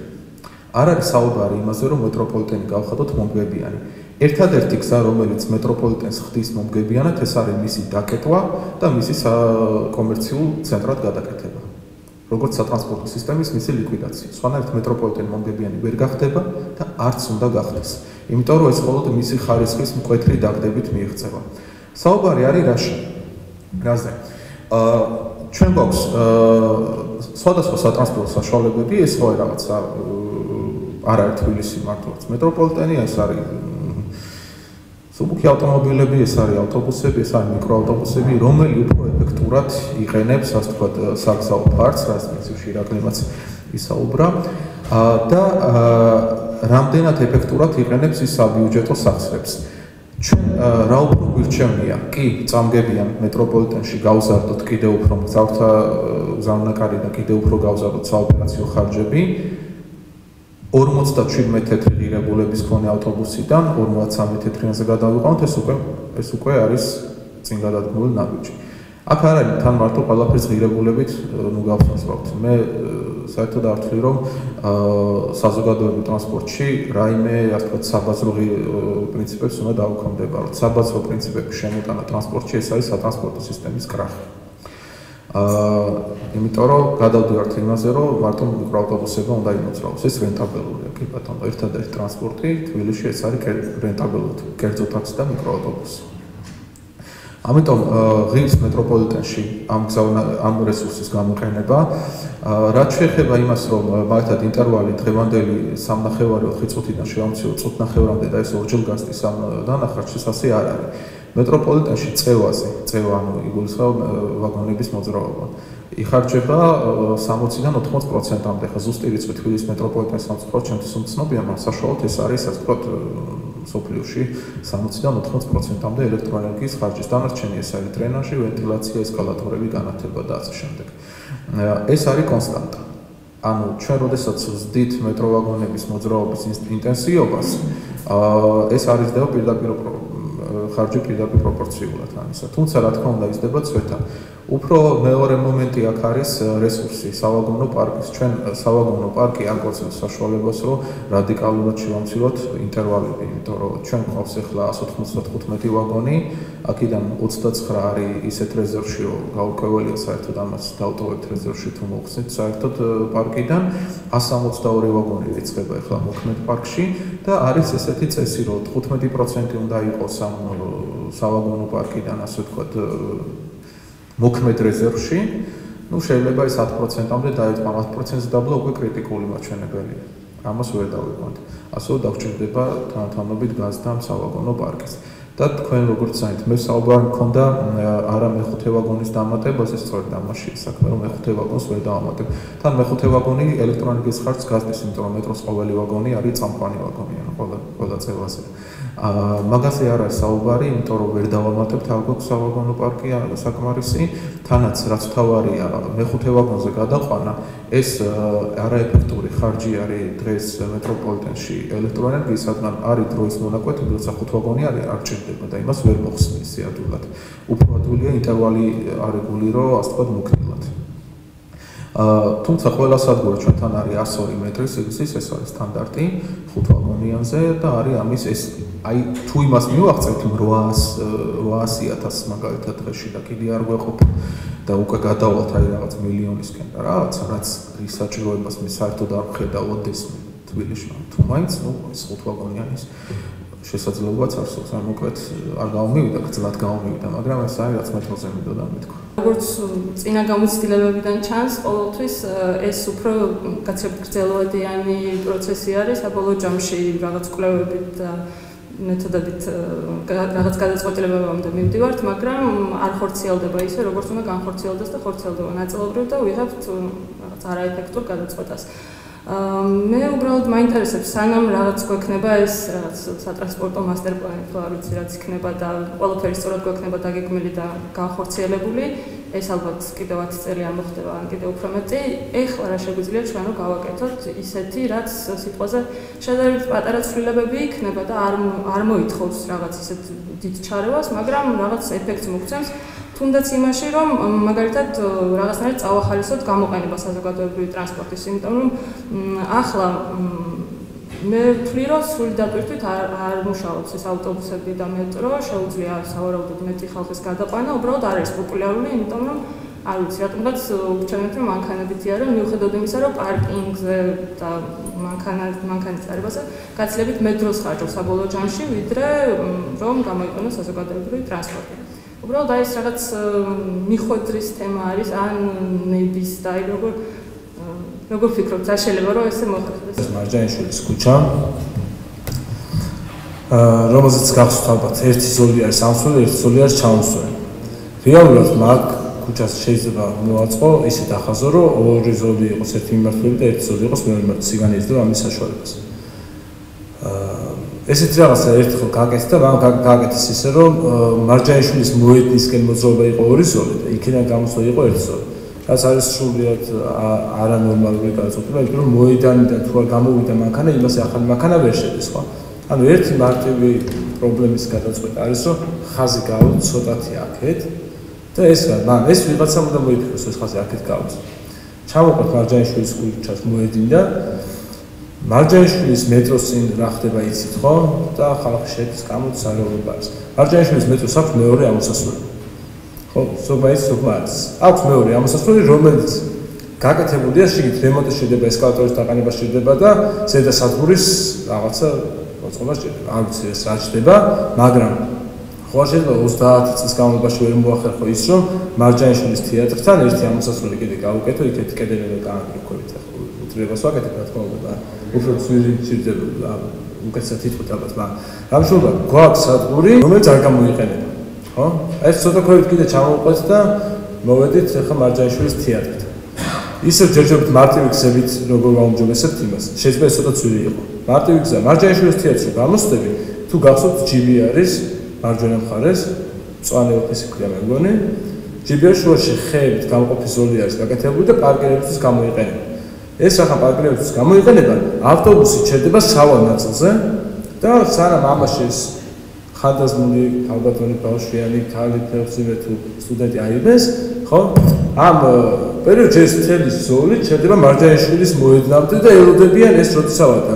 B: არ არის საუბარი იმაზე, რომ მეტროპოლიტენი გავხადოთ მომგებიანი. ერთადერთი გზა, რომელიც მეტროპოლიტენს ხდის მომგებიანად, ეს არის მისი დაკეტვა და მისი კომერციულ ცენტრად გადაკეთება. როგორც სატრანსპორტო სისტემის მისი ლიკვიდაცია. სხვანაირად მეტროპოლიტენი მომგებიანი ვერ გახდება და არც უნდა გახდეს. იმიტომ რომ ეს მხოლოდ მისი ხარისხის მკვეთრი დაგდებით მიიღწევა. საუბარი არის რაზე? ჩვენ გვაქვს სხვადასხვა სატრანსპორტო საშუალებები, ეს ხო რაღაცა არ არის თბილისი მართლაც მეტროპოლიტენი, ეს არის სუბუქი ავტომობილები, ეს არის ავტობუსები, ეს არის მიკროავტობუსები, რომელი უფრო ეფექტურად იყენებს, ასე ვთქვათ, საგზაო ფართს, რაც მიწვში რაგნებაც ისაუბრა და რამდენად ეფექტურად იყენებს ის საბიუჯეტო სახსრებს. ჩვენ რა უფრო გვირჩევნია? კი, წამგებიან მეტროპოლიტენში გავზარდოთ კიდევ უფრო მგზავრთა გზავნაკარი და კიდევ უფრო გავზარდოთ საოპერაციო ხარჯები. 47 თეთრი ღირებულების მქონე ავტობუსიდან 53 თეთრიანზე გადავიყავთ, ეს უკვე არის წინ გადადგმული ნაბიჯი. აქ არ არის თან მარტო ყველაფერს ღირებულებით გავხსნათ. მე საერთოდ არ ვთვლი, რომ საზოგადოებრივ ტრანსპორტში რაიმე, ასე ვთქვათ, საბაზრო პრინციპებს უნდა დაუქვემდებაროთ. საბაზრო პრინციპების შემოტანა ტრანსპორტში ეს არის სატრანსპორტო სისტემის კრახი. იმიტომ რომ გადავდივართ იმაზე, რომ მარტო მიკროავტობუსებმა უნდა იმოძრაოს. ეს რენტაბელურია, კი ბატონო, ერთადერთი ტრანსპორტი თბილისში ეს არის რენტაბელური, კერძო ტაქსი და მიკროავტობუსი. ამიტომ ღირს მეტროპოლიტენში ამ რესურსის გამოყენება, რაც შეეხება იმას, რომ მაგალითად ინტერვალი დღევანდელი 3.5-4 წუთიდან შევამციროთ წუთნახევრამდე და ეს ორჯერ გასწის ამ დანახარჯს, ასე არ არის. მეტროპოლიტენში წევა, ანუ იგულისხმება ვაგონების მოძრაობა. იხარჯება 60-დან 80%-მდე. ხა ზუსტი რიცხვი თბილისის მეტროპოლიტენის 60%, ჩემთვის უცნობია, მაგრამ საშუალოდ ეს არის, ასე ვთქვათ, სოფლიოში 60-დან 80%-მდე ელექტროენერგიის ხარჯის. დანარჩენი ეს არის დრენაჟი, ვენტილაცია, ესკალატორები, განათება და ასე შემდეგ. ეს არის კონსტანტა. ანუ ჩვენ როდესაც ვზდით მეტროვაგონების მოძრაობის ინტენსივობას, ეს არის და პირდაპირ ხარჯი პირდაპირ პროპორციულად ამისა. თუმცა რა თქმა უნდა იზრდება ცვეთა. უფრო მეორე მომენტი აქ არის რესურსი, სავაგონო პარკის. ჩვენ სავაგონო პარკი არ გვაძლევს საშუალებას, რომ რადიკალურად შევამციროთ ინტერვალები, იმიტომ რომ ჩვენ გვყავს ახლა 195 ვაგონი, აქედან 29 არის ისეთ რეზერვში, რომ გაურკვეველია საერთოდ ამას დავტოვებთ რეზერვში თუ მოხსნით საერთოდ პარკიდან. 162 ვაგონი რიცხება ახლა მოქმედ პარკში და არის ესეთი წესი, რომ 15% უნდა იყოს ამ სავაგონო პარკიდან, ასე ვთქვათ, მოქმედ რეზერვში, შეიძლება ის 10%-მდე დაიწყო, 10%-ზე დაბლა უკვე კრიტიკული მაჩვენებელია. ამას ვერ დავიყვანთ. ასევე დაგჭირდება თანამედროვე გაზ და სავაგონო პარკის. და თქვენ როგორც საით, მე საუბარი მქონდა არა მეხუთე ვაგონის დამატებაზე, სწორედ ამაშია საქმე, რომ მეხუთე ვაგონს ვერ დავამატებ. თან მეხუთე ვაგონი ელექტროენერგიის ხარჯს გასდის, იმიტომ რომ მეტროს ყოველი ვაგონი არის წამყვანი ვაგონი, ანუ ყველა წევაზე. მაგაზე არ არის საუბარი, იმიტომ რომ ვერ დავამატებთ აგვაქვს სავაგონო პარკი საკმარისი, თანაც რაც თავარია მეხუთე ვაგონზე გადაყვანა, ეს არაეფექტური ხარჯი არის დღეს მეტროპოლიტენში ელექტროენერგიის, რადგან არის დროის მონაკვეთი, როცა 5 ვაგონი არის არ ჭირდება და იმას ვერ მოხსნის სიადულად. უფრო ადვილია ინტერვალი არეგულირო, ასე ვთქვათ, მოქმედად. თუმცა ყველა სადგური ჩვენთან არის 102 მეტრის სიგრძის, ეს არის სტანდარტი 5 ვაგონიანზე და არის ამის ეს აი თუ იმას მივაღწევთ 800.000 მაგალითად დღეში და კიდე არ გვეყოფ და უკვე გადავალთ აი რაღაც მილიონისკენ და რაღაც რაც ის საჭიროებას მე საერთოდ არ ვხედავთ ეს თბილისში თუ მაინც ეს 5 ვაგონიანის შესაძლებლობაც არსებობს აი მოკლედ არ გამომივიდა გძლად გამომივიდა მაგრამ ეს არის რაც მეტროზე მინდოდა მეთქვა
H: როგორც წინა გამოცდილებებიდან ჩანს ყოველთვის ეს უფრო გრძელვადიანი პროცესი არის საბოლოო ჯამში რაღაც კვლევებით და მეთოდებით რაღაც გადაწყვეტილებებამდე მივდივართ, მაგრამ არ ხორციელდება ისე, როგორც უნდა განხორციელდეს და ხორციელდება ნაწილობრივ და ვიღებთ რაღაც არაეფექტურ გადაწყვეტას. მე უბრალოდ მაინტერესებს, სანამ რაღაც გვექნება ეს რაღაც სატრანსპორტო მასტერპლანი, თუ არ ვიცი, რაც იქნება და ყველაფერი სწორად გვექნება დაგეგმილი და განხორციელებული, ეს ალბათ კიდევ 10 წელი არ მოხდება, ან კიდევ უფრო მეტი. ეხლა რა შეგვიძლია ჩვენ რომ გავაკეთოთ ისეთი, რაც სიტყვაზე შედარებით პატარა ცვლილებები იქნება და არ მოითხოვს რაღაც ისეთ დიდ ჩარევას, მაგრამ რაღაც ეფექტს მოგცემს. თუნდაც იმაში, რომ მაგალითად რაღაცნაირად წავახალისოთ გამოყენება საზოგადოებრივი ტრანსპორტის, იმიტომ რომ ახლა მე ვთვლი, რომ სრული დატვირთვით არ მუშაობს ეს ავტობუსები და მეტრო, შეუძლია სავარაუდოდ მეტი ხალხის გადაყვანა, უბრალოდ არ არის პოპულარული, იმიტომ რომ არ ვიცი, რატომღაც ვჩვენებთ, რომ მანქანებითი არა, მიუხედავად იმისა, რომ პარკინგზე და მანქანის წარებაზე გაცილებით მეტ დროს ხარჯავს საბოლოო ჯამში, ვიდრე რომ გამოიყენოს საზოგადოებრივი ტრანსპორტი. უბრალოდ აი ეს რაღაც მიხვედრის თემა არის ან ნების და აი როგორ ფიქრობთ, რა შეიძლება რომ ესე მოხდეს?
A: ეს მარჯანიშვილის ქუჩა რომელზეც გახსოვთ ალბათ ერთი ზოლი არის სამსვლელი, ერთი ზოლი არის ჩამოსვლელი. რეალურად მაგ ქუჩას შეიძლება მოაწყო ისე დახაზო, რომ ორი ზოლი იყოს ერთი მიმართულებით და ერთი ზოლი იყოს მეორე მიმართულებით. სიგანი ეძება ამის საშუალებას. ესეთი რაღაცა ერთხელ გაკეთდა, მაგრამ გაკეთეს ისე, რომ მარჯანიშვილის მოედნისკენ მოძრაობა იყო ორი ზოლი და იქიდან გამოსვლა იყო ერთი ზოლი. რაც არის სრულიად არანორმალური განწყობა, იმიტომ რომ მოედანიდან თუ არ გამოვიდა მანქანა, იმას ახალი მანქანა ვერ შედის, ხო? ანუ ერთი მარტივი პრობლემის გადაწყვეტა არის, რომ ხაზი გავუწ ცოტათი აქეთ და ეს ვიღაცამ უნდა მოიფიქროს, ეს ხაზი აქეთ გავუწ. ჩამოვყოთ მარჯანიშვილის ქუჩას მოედინდა. მარჯანიშვილის მეტროს წინ რა ხდება იცით, ხო? და ხალხი შედის გამოც სარეულებ არის. მარჯანიშვილის მეტროს აქვს მეორე ამოსასვლელი. ხო, ზოგადად ზოგადად. აქვს მეორე ამოსასვლელი, რომელიც გაკეთებულია, შიგნით რემონტი შედება, ესკალატორის დაყენება შედება და ზედა სადგურის რაღაცა მოწყობა შედება. არ ვიცი ეს რა ხდება, მაგრამ ხო შეიძლება 30 წლის განმავლობაში ვერ მოახერხო ის, რომ მარჯანიშვილის თეატრთან ერთი ამოსასვლელი კიდე გავუკეთო, იქეთ კედელები გაანგრიქვით. უძრებას ვაკეთებ, რა თქმა უნდა, უფრო ცივი ჭირდება, უკეთესად იტყვით ალბათ, მაგრამ გამშვება გვაქვს სადგური, რომელიც არ გამოიყენება. ხო? ეს ცოტა ქვევით კიდე ჩამოვყვეთ და მოვედით ახლა მარჯანიშვილის თეატრთან. ისევ ჯერჯერობით მარტივი გზებით როგორ გაუმჯობესებთ იმას. შეიძლება ეს ცოტა ცივი იყო. მარტივი გზა მარჯანიშვილის თეატრში გამოსდები, თუ გახსოვთ ჯიბი არის მარჯვენა მხარეს, მწვანე ოფისი ქვია მე მგონი. ჯიბის შუაში ხეებით გამყოფი ზოლი არის გაკეთებული და პარკირებისთვის გამოიყენება. ეს ახლა პარკირებისთვის გამოიყენება, ავტობუსი ჩერდება სავალ ნაწილზე და სანამ ამაში ხანდაზმული ქალბატონი ბავშვიანი ქალი ფეხმძიმე თუ სტუდენტი აიღეს, ხო? ამ პერიოდში ეს მთელი ზოლი ჩერდება მარჯანიშვილის მოედნამდე და ელოდებიან ეს როდისავადა.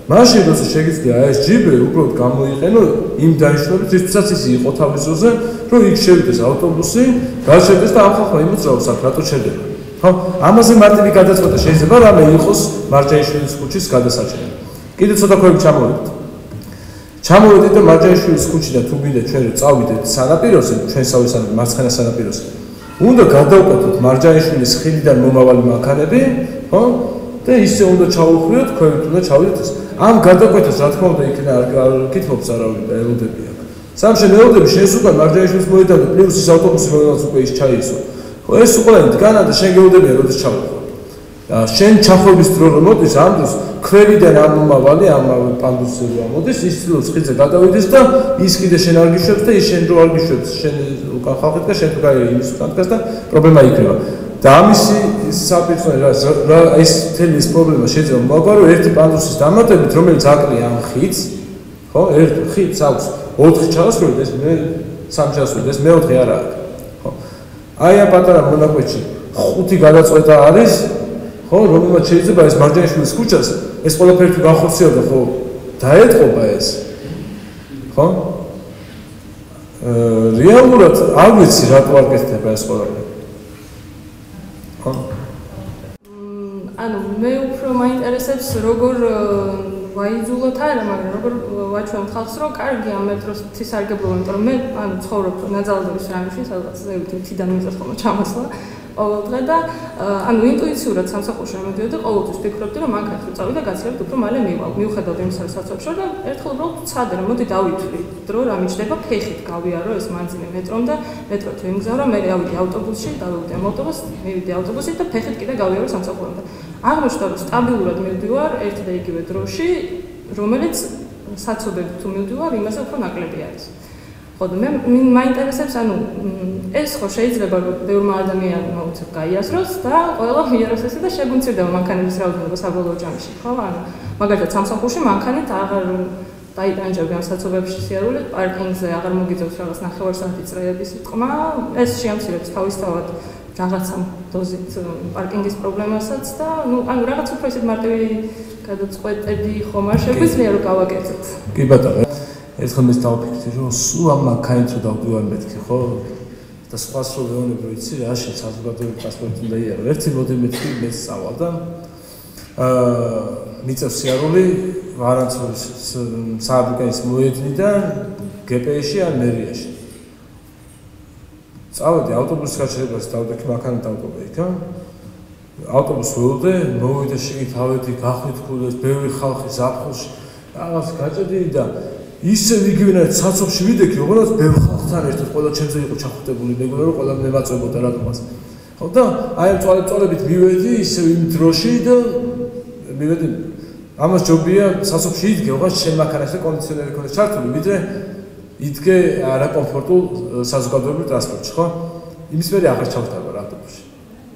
A: მაშინ როცა შეგიძლია ეს ჯიბი უბრალოდ გამოიყენო იმ დანიშნულებით, რისთვისაც ის იყო თავის ზოლზე, რომ იქ შევიდეს ავტობუსი, გაჩერდეს და ამ ხალხმა იმოძრაოს აქ რატო ჩერდება. ხო? ამაზე მარტივი გადაწყვეტა შეიძლება რამე იყოს მარჯანიშვილის ქუჩის გადასაჭრელი. კიდევ ცოტა ქვევით ჩამოვიდეთ. ჩამოვედით და მარჯანიშვილის ქუჩიდან თუ მინდა ჩვენ წავიდეთ სანაპიროზე, ჩვენსავე მარცხენა სანაპიროზე. უნდა გადავკვეთოთ მარჯანიშვილის ხიდიდან მომავალი მანქანები, ხო? და ისე უნდა ჩაუხვრიოთ, ქვევით უნდა ჩავიდეთ ეს. ამ გადაკვეთას რა თქმა უნდა იქნა არ კითხობს არავინ და ელოდები აქ. სამ შენ ელოდები შენს უკან მარჯანიშვილის მოედანზე პლუს ის ავტობუსი რომელსაც უკვე ის ჩაისო. ხო ეს უკვე დგანა და შენ გე როდის ჩავხო. შენ ჩახვების დრო რომ მოდის ამ დროს ქვევიდან ამ მომავალი ამ პანდუსზე რომ მოდის ის ცდილობს ხიდზე გადავიდეს და ის კიდე შენ არ გიშვებს და ის შენ რო არ გიშვებს შენ უკან ხალხით და შენ თუ გაიგე იმის უკან დგას და პრობლემა იქნება და ამისი საფიცო რა ეს მთელი ეს პრობლემა შეიძლება მოაგვარო ერთი პანდუსის დამატებით რომელიც აკლია ამ ხიდს ხო ერთ ხიდს აქვს 4 ჩასვლელი ეს მე 3 ჩასვლელი ეს მეოთხე არა ხო აი ამ პატარა მონაკვეთში 5 გადაწყვეტა არის ხო რომელმაც შეიძლება ეს მარჯანიშვილის ქუჩას ეს ყველაფერი თუ განხორციელდა ხო დაეთყობა ეს ხო რეალურად არ ვიცი რატო არ გესწრება ეს ყველაფერი ხო
H: ანუ მე უფრო მაინტერესებს როგორ ვაიძულოთ არა მაგრამ როგორ ვაჩვენოთ ხალხს რომ კარგია მეტროს თვისარგებლობა იმიტომ რომ მე ანუ ცხოვრობ ნაძალადობის რამში სადაც თიდან მიიწევს ხოლმე ჩამოსვლა ყოველდღე და ანუ ინტუიციურად სამსახურში ამოდიოდი და ყოველთვის ვფიქრობდი რომ მანქანით რო წავიდე გაცილებით უფრო მალე მივალ მიუხედავად იმისა რომ საცობშორი და ერთხელ უბრალოდ ვცადე რომ მოდი დავითვლი დრო რა მიჩნდება ფეხით გავიარო ეს მანძილი მეტრომ და მეტრო თუ იმგზავრა მე ავიდი ავტობუსში დავივდი ამ ავტობუსს მივიდი ავტობუსით და ფეხით კიდე გავიარო სამსახურამდე აღმოჩნდა რომ სტაბილურად მივდივარ ერთ და იგივე დროში რომელიც საცობებით თუ მივდივარ იმაზე უფრო ნაკლები არის ხო და მე მაინტერესებს ანუ ეს ხო შეიძლება რომ ბევრმა ადამიანმა უცებ გაიასროს და ყველა მიაროს ესე და შეგუნცირდება მანქანების რაოდენობა საბოლოო ჯამში ხო ანუ მაგალითად სამსახურში მანქანით აღარ დაიტანჯები ამ საცობებში სიარული პარკინგზე აღარ მოგიძებს რაღაც ნახევარსაათი წრეების ტყმა ეს შეამცირებს თავისთავად რაღაცა დოზით პარკინგის პრობლემასაც და ну ანუ რაღაც უფრო ისეთ მარტივი გადაწყვეტები ხომ არ შეგვიძლია რომ გავაკეთოთ
A: კი ბატონო ერთხელ მე დავფიქრდი რომ სულ ამ მანქანით რო დავდივარ მეთქი ხო და სხვა სულ ვეონებ რომ იცი რა შენ საზოგადოებრივი ტრანსპორტი უნდა იარო ერთი მოდი მეთქი მე სწავალ და მიწევს სიარული ვარანცურის სააბრიკანის მოედნიდან გპ-ში ან მერიაში წავედი ავტობუსის გაჩერებას დავდექი მანქანა დავტოვე იქა. ავტობუსს ველოდე, მოვიდა შიგნით ავედი, გახვითხულეს, ბევრი ხალხი ზაფხულში, რაღაც გაჭედი და ისე ვიგივინე საცობში ვიდექი, როგორც ბევრ ხალხთან ერთად ყველა ჩემზე იყო ჩახუტებული, მეგონა რომ ყველა მემაწვებოდა რატომაც. ხო და აი ამ წვალებით მივედი ისე იმ დროში და მივედი ამას ჯობია საცობში იდგე, ოღონდ შენ მანქანაში კონდიციონერი ქონდეს ჩართული, ვიდრე იდგე არაკომფორტულ საზოგადოებრივ ტრანსპორტში, ხო? იმის მერე აღარ ჩავხდება რა ავტობუსში.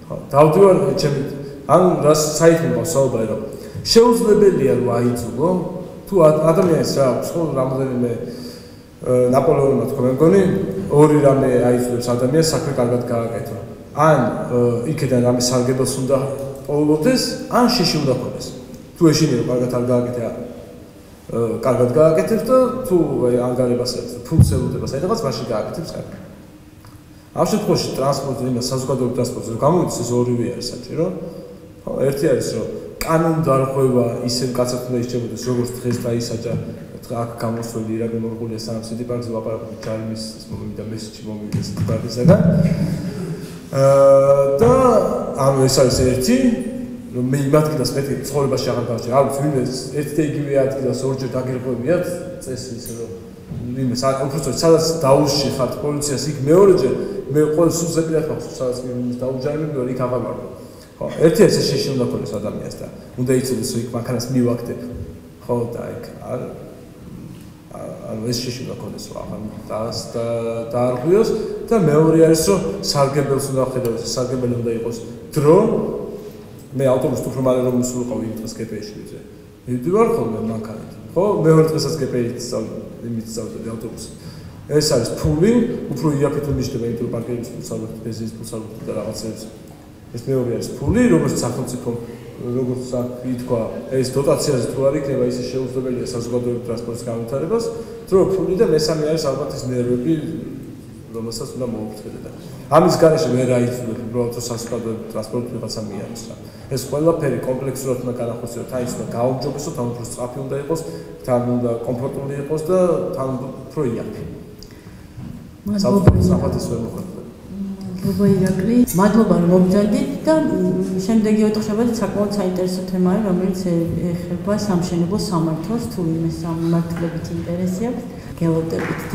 A: ხო, დავდივარ ჩემი ან რას საერთოდ მოსაუბარი რომ შეუძლებელია რომ აიძულო თუ ადამიანს რა აქვს ხო რამოდენიმე ნაპოლეონმა თქვა მე მგონი ორი რამე აიძულებს ადამიანს საქმე კარგად გააკეთო. ან იქიდან რამე სარგებელს უნდა პოულობდეს, ან შიში უნდა ქონდეს. თუ ეშინია რომ კარგად არ გააკეთე კარგად გააკეთებს და თუ ანგარებას აქვს, ფულს ელოდებას აი რაღაც მაშინ გააკეთებს კარგად. ამ შემთხვევაში ტრანსპორტი იმას საზოგადოებრივ ტრანსპორტზე რომ გამოვიდეს ეს ორივე არის საჭირო. ხო, ერთი არის რომ კანონდარღვევა ისევ კაცად უნდა ისჭებოდეს როგორც დღეს დაისაჯა აქ გამოსვლილი ირაკლი მორღულია სამ სიტი პარკზე ლაპარაკობთ ჯარმის მომივიდა მესიჯი მომივიდა სიტი პარკისაგან. და ანუ ეს არის ერთი რომ მე იმ ადგილას მეტი ცხოვრებაში აღარ გავჭერ. ალბათ ვინმე ერთ და იგივე ადგილას ორჯერ დაგერღვევიათ წესი ისე რომ ვინმე უბრალოდ სადაც დაუში ხართ პოლიციას იქ მეორეჯერ მე ყოველ სულზე პირად მაქვს სადაც ვინმეს დაუჯერებენ და იქ აღარ ვარ. ხო, ერთი ეს შეშინდა უნდა ქონდეს ადამიანს და უნდა იცოდეს რომ იქ მანქანას მივაგდებ. ხო და იქ ანუ ეს შეშინდა ქონდეს რომ აღარ დაარღვიოს და მეორე არის რომ სარგებელს უნდა ხედავდეს, სარგებელი უნდა იყოს დრო. მე ავტობუსს უფრო მალე რომ მსულიყავ იმ დღეს გპ-ში ვიძე. მივდივარ ხოლმე მანქანით. ხო, მეორე დღესაც გპ-ით იმით წავედი ავტობუსით. ეს არის ფული, უფრო იაფით უნიშნება იმიტომ პარკინგის ფულს ალბათ, ბენზინის ფულს ალბათ და რაღაცებს. ეს მეორე არის ფული, როგორც სახელმწიფო როგორც ითქვა, ეს დოტაციაზე თუ არ იქნება, ისე შეუძლებელია საზოგადოებრივ ტრანსპორტის განვითარებას, დრო ფული და მესამე არის ალბათ ეს ნერვები, რომელსაც უნდა მოუფრთხილდეთ. ამის გარეშე ვერ აიძულებ უბრალოდ საზოგადოებრივ ტრანსპორტს ვიღაცა მიაროს რა. ეს ყველაფერი კომპლექსურად უნდა განახორციელოს, თან ის უნდა გაუმჯობესოს, თან უფრო სწრაფი უნდა იყოს, თან უნდა კომფორტული იყოს და თან უფრო იაფი.
F: მადლობა ირაკლი, მადლობა რომ მოგზადით და შემდეგი ოთხშაბათი საკმაოდ საინტერესო თემაა, რომელიც ეხება სამშენებლო სამართალს, თუ იმ სამართლებით ინტერესი აქვს, გელოდებით.